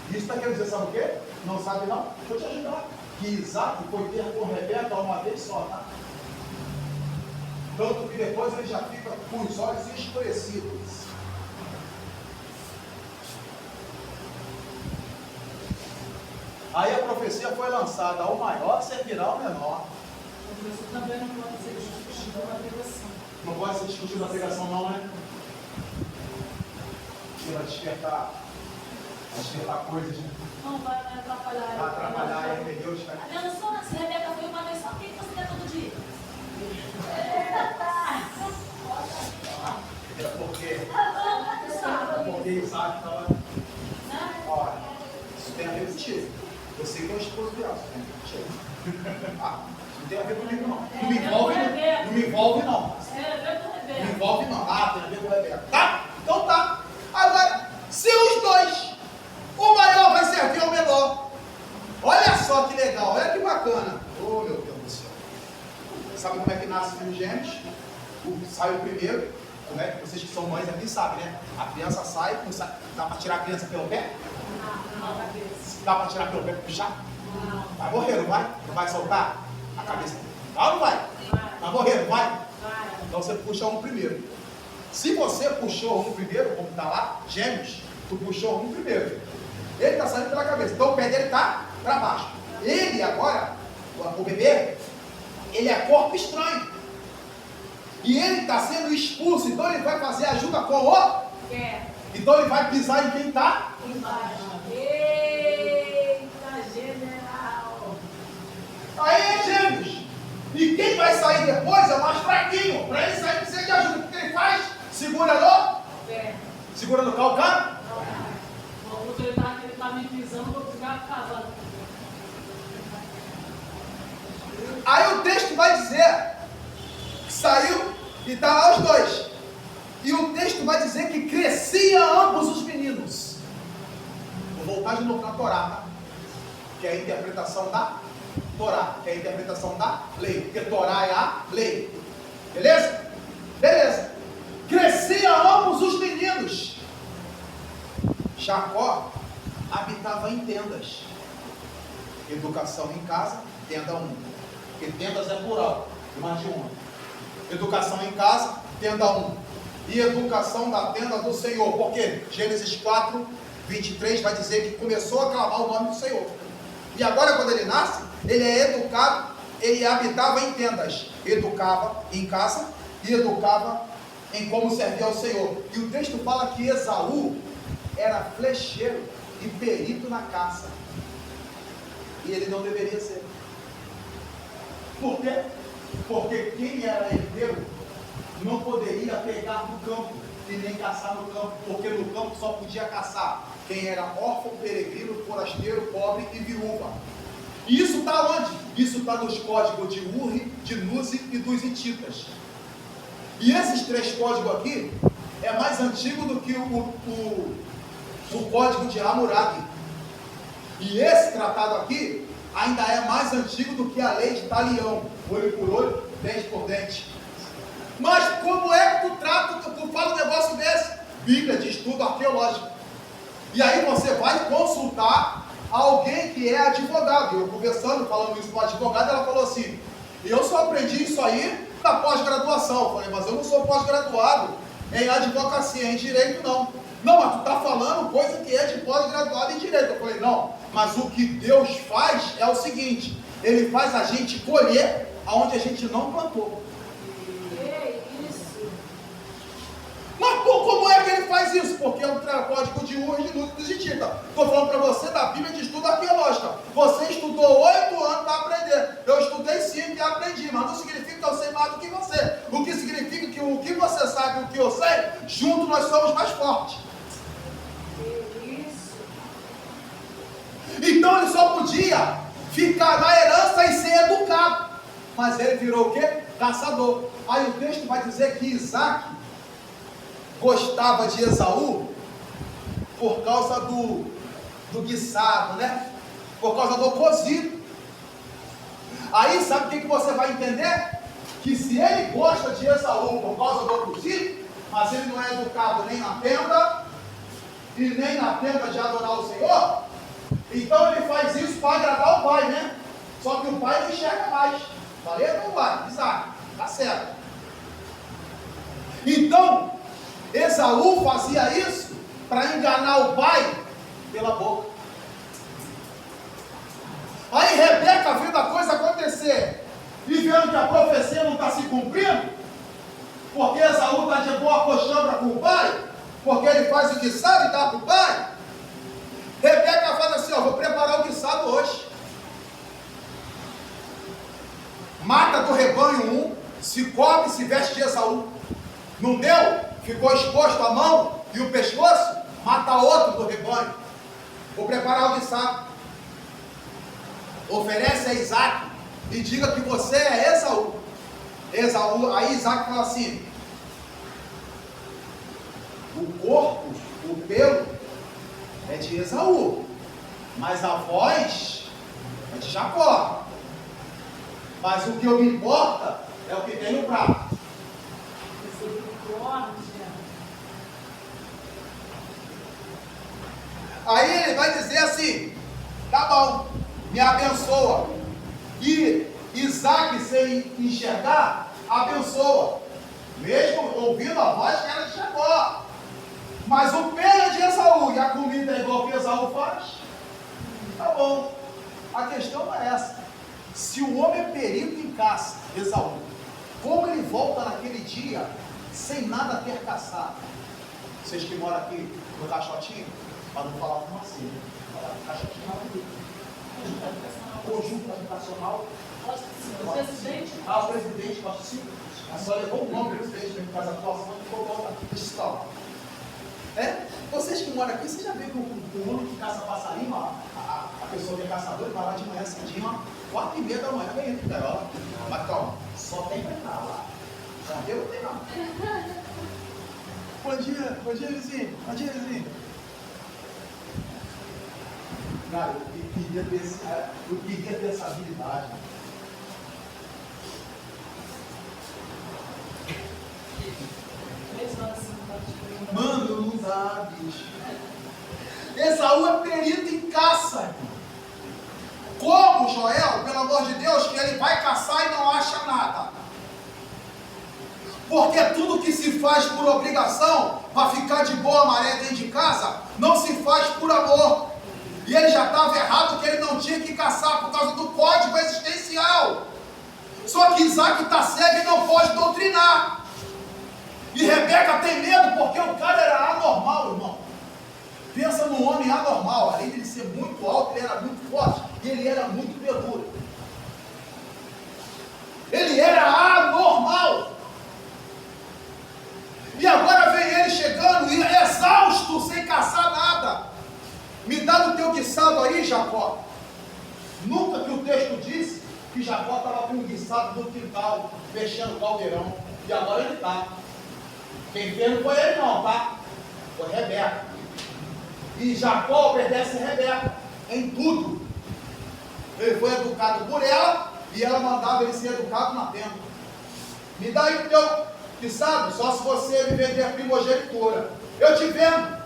Isso está querendo dizer, sabe o quê? Não sabe não? Deixa eu te ajudar. Que Isaac foi ter com Rebeca uma vez só, tá? Tanto que depois ele já fica com os olhos escurecidos. Aí a profecia foi lançada, ao maior servirá ao menor. Isso também não pode ser discutido na pregação. Não pode ser discutido na pregação não, né? Vai despertar coisas, né? Não vai atrapalhar. Vai atrapalhar, entendeu? Adriana, só se Rebeca foi uma vez só, por que você quer todo dia? É porque Isaac estava... Olha, isso tem a ver contigo. Você que é o esposo dela, isso tem a ver contigo. Não tem a ver comigo não. Não me envolve não. Não me envolve não. Não me envolve não. Tem a ver com a Rebeca. Tá? Então tá. Agora, se os dois, o maior vai servir ao menor. Olha só que legal, olha que bacana. Oh, meu Deus do céu. Sabe como é que nasce filhos gêmeos? Sai o primeiro. Como é que vocês que são mães aqui sabem, né? A criança sai, dá para tirar a criança pelo pé? Não, dá para tirar pelo pé e puxar? Vai morrer, não vai? Não vai soltar a cabeça? Vai ou não vai? Vai morrer, não vai? Então você puxa um primeiro. Se você puxou um primeiro, como está lá, gêmeos, tu puxou um primeiro. Ele está saindo pela cabeça, então o pé dele está para baixo. Ele agora, o bebê, ele é corpo estranho. E ele está sendo expulso, então ele vai fazer ajuda com o... Então ele vai pisar em quem está embaixo. Eita, general! Aí, gêmeos. E quem vai sair depois é o mais fraquinho. Para ele sair precisa de ajuda. O que ele faz? Segura no pé. Segura no calcânio? Não. O outro ele está me pisando, vou ficar cavando. Aí o texto vai dizer que saiu e está lá os dois. E o texto vai dizer que crescia ambos os meninos. Vou voltar de novo na Torá, tá? Que é a interpretação da Torá, que é a interpretação da lei. Porque Torá é a lei. Beleza? Beleza. Crescia ambos os meninos. Jacó habitava em tendas. Educação em casa, tenda 1. Porque tendas é plural, mais de uma. Educação em casa, tenda 1. E educação da tenda do Senhor. Porque Gênesis 4, 23 vai dizer que começou a clamar o nome do Senhor. E agora quando ele nasce, ele é educado, ele habitava em tendas. Educava em casa e educava em como servir ao Senhor. E o texto fala que Esaú era flecheiro e perito na caça. E ele não deveria ser. Por quê? Porque quem era herdeiro não poderia pegar no campo e nem caçar no campo, porque no campo só podia caçar quem era órfão, peregrino, forasteiro, pobre e viúva. E isso está onde? Isso está nos códigos de Uri, de Nuzi e dos hititas. E esses 3 códigos aqui é mais antigo do que o código de Hammurabi. E esse tratado aqui ainda é mais antigo do que a lei de Talião, olho por olho, dente por dente. Mas como é que tu fala um negócio desse? Bíblia de estudo arqueológico. E aí você vai consultar alguém que é advogado. Eu conversando, falando isso com a advogada, ela falou assim: eu só aprendi isso aí na pós-graduação. Eu falei, mas eu não sou pós-graduado em advocacia, em direito não. Não, mas tu está falando coisa que é de pós-graduado em direito. Eu falei, não, mas o que Deus faz é o seguinte: Ele faz a gente colher aonde a gente não plantou. Mas como é que ele faz isso? Porque é um código de Uri, de Nuzi e dos hititas. Estou falando para você da Bíblia de estudo arqueológico. Você estudou 8 anos para aprender. Eu estudei 5 e aprendi, mas não significa que eu sei mais do que você. O que significa que o que você sabe e o que eu sei, juntos nós somos mais fortes. Então ele só podia ficar na herança e ser educado. Mas ele virou o quê? Caçador. Aí o texto vai dizer que Isaac gostava de Esaú por causa do guisado, né? Por causa do cozido. Aí sabe o que você vai entender? Que se ele gosta de Esaú por causa do cozido, mas ele não é educado nem na tenda e nem na tenda de adorar o Senhor, então ele faz isso para agradar o pai, né? Só que o pai não enxerga mais. Falei ou não vai? Isaac, tá certo. Então Esaú fazia isso para enganar o pai pela boca. Aí Rebeca vendo a coisa acontecer e vendo que a profecia não está se cumprindo, porque Esaú está de boa coxambra com o pai, porque ele faz o que sabe e dá para o pai. Rebeca faz assim: ó, vou preparar o guisado hoje. Mata do rebanho um, se cobre e se veste de Esaú. Não deu? Ficou exposto a mão e o pescoço? Mata outro do rebanho. Vou preparar o guisado. Oferece a Isaac e diga que você é Esaú. Aí Isaac fala assim: o corpo, o pelo é de Esaú, mas a voz é de Jacó. Mas o que eu me importa é o que tem no prato. Aí ele vai dizer assim: tá bom, me abençoa. E Isaac, sem enxergar, abençoa, mesmo ouvindo a voz que era de Jacó. Mas o pelo é de Esaú e a comida é igual que Esaú faz. Tá bom. A questão não é essa. Se o homem é perito em caça, Esaú, como ele volta naquele dia sem nada ter caçado? Vocês que moram aqui no Caixotinho, para não falar com assim, falar Caixotinho é bonito. Conjunto habitacional. O presidente. O presidente, Costa Silva. Só levou o nome do presidente por causa da atuação de colocar fiscal. Vocês que moram aqui, vocês já viram o homem que caça passarinho, a pessoa que é caçador, vai lá de manhã cedinho, 4h30 da manhã, vem entre gaiola. Mas calma, só tem pra entrar lá. Já viu? Não tem não. Bom dia, vizinho. Bom dia, vizinho. Cara, eu queria ter essa habilidade. Mano, não dá, bicho. Esaú é perito em caça. Como, Joel, pelo amor de Deus, que ele vai caçar e não acha nada? Porque tudo que se faz por obrigação, para ficar de boa maré dentro de casa, não se faz por amor. E ele já estava errado que ele não tinha que caçar por causa do código existencial. Só que Isaac está cego e não pode doutrinar. E Rebeca tem medo porque o cara era anormal, irmão. Pensa num homem anormal. Além de ele ser muito alto, ele era muito forte e ele era muito peludo. Ele era anormal. E agora vem ele chegando, exausto, sem caçar nada. teu guiçado aí, Jacó. Nunca que o texto disse que Jacó estava com um guiçado no quintal, mexendo o caldeirão. E agora ele está. Quem fez não foi ele não, tá? Foi Rebeca. E Jacó obedece a Rebeca em tudo. Ele foi educado por ela e ela mandava ele ser educado na tenda. Me dá aí o teu guiçado, só se você me vender a primogenitura. Eu te vendo.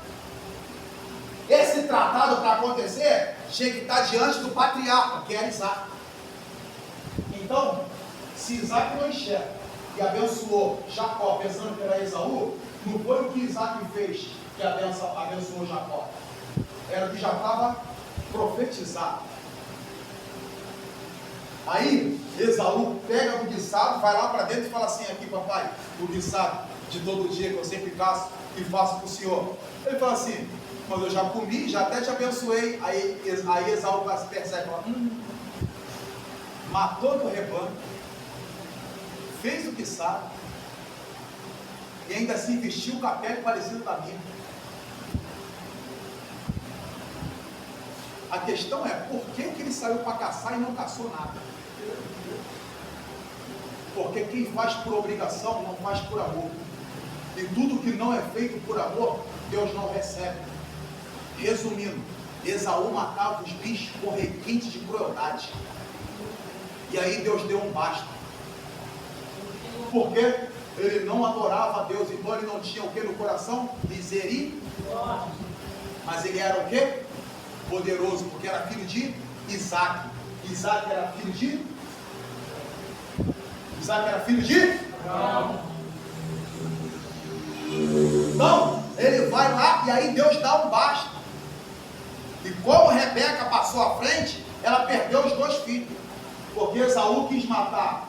Esse tratado para acontecer tinha que estar diante do patriarca, que era Isaac. Então, se Isaac não enxerga e abençoou Jacó pensando que era Esaú, não foi o que Isaac fez que abençoou Jacó. Era o que já estava profetizado. Aí, Esaú pega o guiçado, vai lá para dentro e fala assim: aqui papai, o guiçado de todo dia que eu sempre caço e faço para o senhor. Ele fala assim: mas eu já comi, já até te abençoei. Aí Esaú percebe e fala: matou teu rebanho, fez o que sabe, e ainda assim vestiu o capelo parecido da minha. A questão é, por que ele saiu para caçar e não caçou nada? Porque quem faz por obrigação não faz por amor. E tudo que não é feito por amor, Deus não recebe. Resumindo, Esaú matava os bichos com requinte de crueldade. E aí Deus deu um basta. Porque ele não adorava a Deus, então ele não tinha o que no coração? Misericórdia. Mas ele era o que? Poderoso, porque era filho de Isaac. Isaac era filho de? Isaac era filho de? Não. Então, ele vai lá e aí Deus dá um basta. E como Rebeca passou à frente, ela perdeu os dois filhos. Porque Esaú quis matar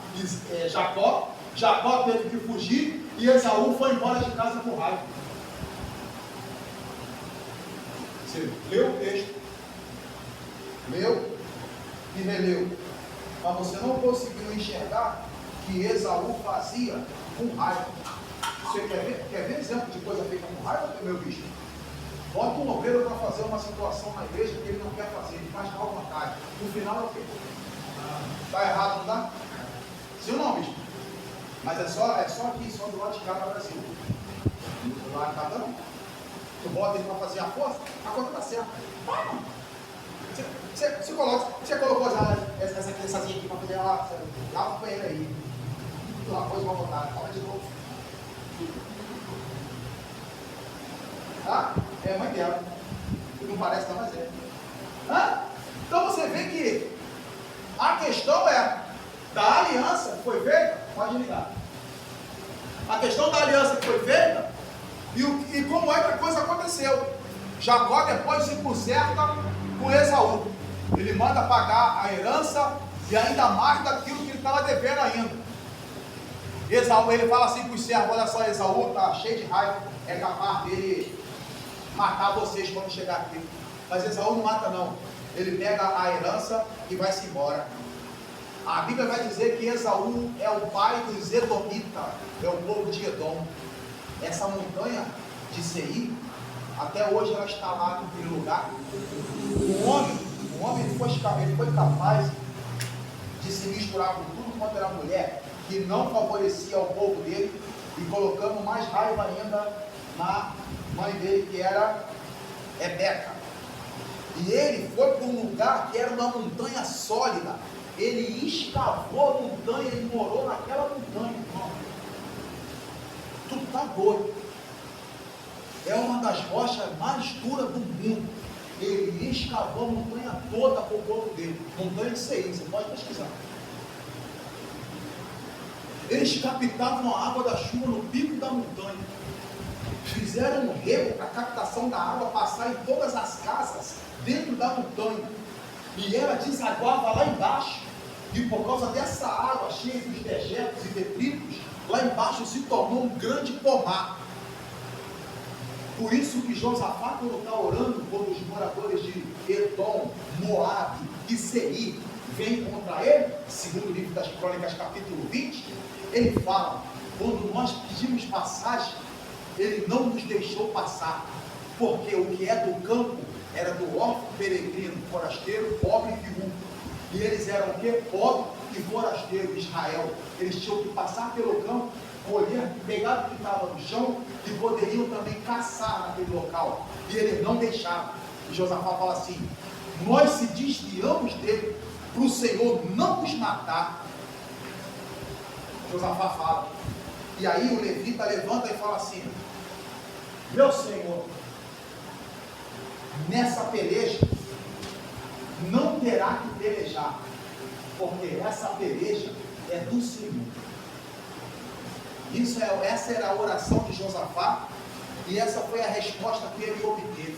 Jacó, Jacó teve que fugir e Esaú foi embora de casa por raiva. Você leu o texto, leu e releu, mas você não conseguiu enxergar que Esaú fazia com raiva. Você quer ver exemplo de coisa feita com raiva, meu bicho? Bota um obreiro para fazer uma situação na igreja que ele não quer fazer, ele faz com vontade. No final é o quê? Está errado, não dá? Sim ou não, bicho? Mas é só aqui, só do lado de cá no Brasil. Do lado de cá não. Tu bota ele para fazer a força, a coisa está certa. Você colocou essa criançazinha aqui para fazer lava o banheiro aí. Uma coisa, uma vontade, fala de novo. Tá? É a mãe dela. Não parece, não, mas é. Então você vê que a questão é da aliança que foi feita. Pode ligar. A questão da aliança que foi feita e como é que a coisa aconteceu. Jacó depois se conserta com Esaú. Ele manda pagar a herança e ainda mais daquilo que ele estava devendo ainda. Esaú, ele fala assim para os servos: olha só, Esaú está cheio de raiva, é capaz dele matar vocês quando chegar aqui. Mas Esaú não mata não, ele pega a herança e vai-se embora. A Bíblia vai dizer que Esaú é o pai dos Edomitas, é o povo de Edom. Essa montanha de Seir, até hoje ela está lá naquele lugar. O homem ele foi capaz de se misturar com tudo quanto era mulher, que não favorecia o povo dele, e colocando mais raiva ainda na mãe dele, que era Rebeca. E ele foi para um lugar que era uma montanha sólida. Ele escavou a montanha, ele morou naquela montanha, irmão. Tu tá doido. É uma das rochas mais duras do mundo. Ele escavou a montanha toda para o povo dele. Montanha de Seir, você pode pesquisar. Eles captavam a água da chuva no pico da montanha. Fizeram um rego para a captação da água passar em todas as casas dentro da montanha. E ela desaguava lá embaixo. E por causa dessa água cheia de dejetos e detritos, lá embaixo se tornou um grande pomar. Por isso que Josafá, quando está orando por os moradores de Edom, Moabe e Seir, vem contra ele, segundo o livro das Crônicas, capítulo 20, ele fala: quando nós pedimos passagem, ele não nos deixou passar, porque o que é do campo era do órfão, peregrino, forasteiro, pobre e viúvo. E eles eram o quê? Pobre e forasteiro, Israel. Eles tinham que passar pelo campo, colher, pegar o que estava no chão e poderiam também caçar naquele local. E eles não deixavam. E Josafá fala assim: nós se desviamos dele para o Senhor não nos matar. Josafá fala. E aí o levita levanta e fala assim: meu Senhor, nessa peleja não terá que pelejar, porque essa peleja é do Senhor. Essa era a oração de Josafá, e essa foi a resposta que ele obteve.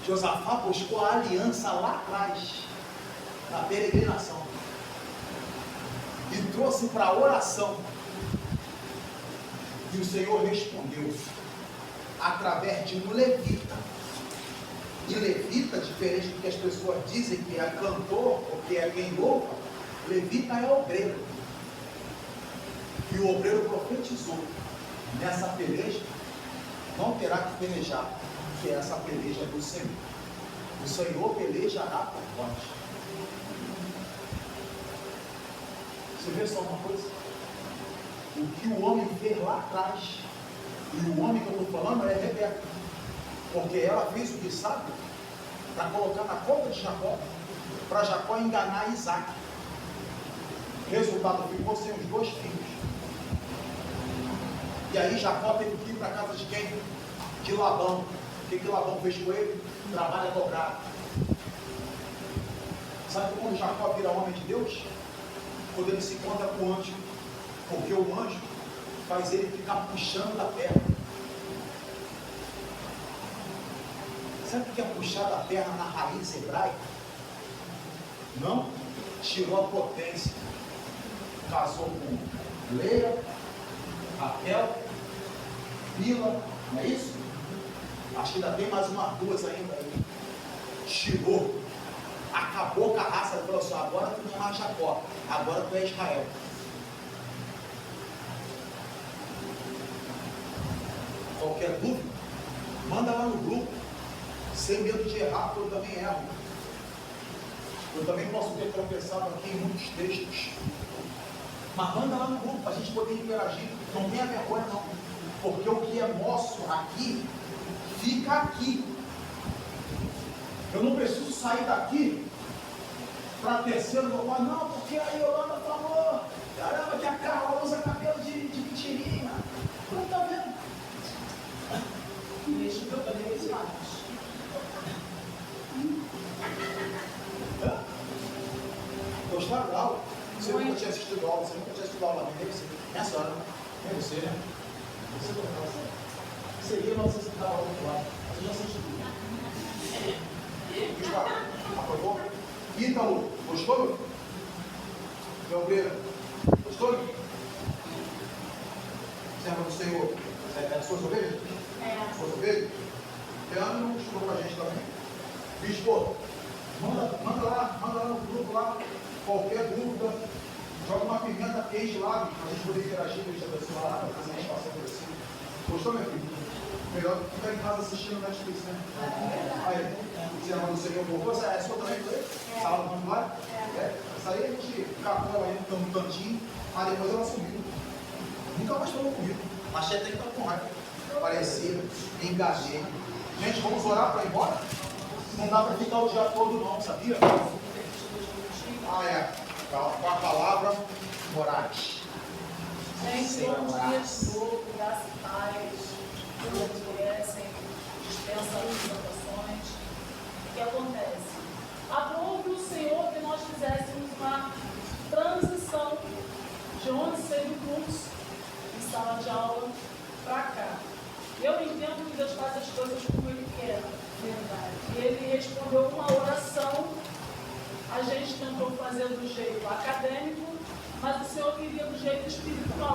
Josafá buscou a aliança lá atrás, na peregrinação, e trouxe para a oração, e o Senhor respondeu através de um levita. E levita, diferente do que as pessoas dizem que é cantor ou que é quem louva, levita é obreiro. E o obreiro profetizou: nessa peleja não terá que pelejar, porque essa peleja é do Senhor. O Senhor pelejará por nós. Você vê só uma coisa? O que o homem fez lá atrás, e o homem que eu estou falando é Rebeca, porque ela fez o que sabe para colocar na conta de Jacó, para Jacó enganar Isaac. Resultado, ficou sem os 2 filhos. E aí Jacó teve que ir para a casa de quem? De Labão. O que Labão fez com ele? Trabalha dobrado. Sabe quando Jacó vira homem de Deus? Quando ele se encontra com o anjo. Porque o anjo faz ele ficar puxando da terra. Sabe o que é puxar da terra na raiz hebraica? Não? Tirou a potência. Casou com Leia, Raquel, Bila, não é isso? Acho que ainda tem mais umas 2 ainda aí. Tirou. Acabou com a raça. Ele falou assim: agora tu não é mais Jacó, agora tu é Israel. Qualquer dúvida, manda lá no grupo, sem medo de errar, porque eu também erro. Eu também posso ter tropeçado aqui em muitos textos. Mas manda lá no grupo para a gente poder interagir. Não tenha vergonha não, porque o que é nosso aqui, fica aqui. Eu não preciso sair daqui para terceiro lugar, não, porque a Yolanda falou, caramba, que a Carla usa cabelo de mentirinha. Não está vendo? Deixa o meu cabelo de lábios. Gostaram da aula? Você nunca tinha assistido aula, você nunca tinha assistido aula, nem você. É a senhora, né? Nem você, né? Você gostava. Seria pra você estudar aula do outro lado. Você já assistiu. Gustavo, aprovou? Ítalo, gostou? Meu obreiro, gostou? Serva do Senhor, é as suas ovelhas? É. Suas ovelhas? Leandro estudou com a gente também. Bispo, manda lá no grupo lá, qualquer dúvida, joga uma pimenta quente lá, para a gente poder interagir, deixa a pessoa lá, para fazer a gente passar por assim. Gostou, meu filho? Melhor do que ficar em casa assistindo Netflix, né? Aí, serva do Senhor voltou, essa é a sua também, foi? Sábado, vamos lá? Essa aí a gente capou ela aí um tantinho, mas depois ela sumiu. Nunca mais falou comigo. Achei até que estava com raiva. Parecia, engajei. Gente, vamos orar para ir embora? Não dá para ficar o dia todo não, sabia? Com a palavra Moraes. Gente, bom dia de novo, graça e paz. Todos conhecem, dispensa as orações. O que acontece? Aprove o Senhor que nós fizéssemos uma transição de onde saiu o curso, de sala de aula, para cá. Eu entendo que Deus faz as coisas como Ele quer, verdade. E Ele respondeu uma oração. A gente tentou fazer do jeito acadêmico, mas o Senhor queria do jeito espiritual.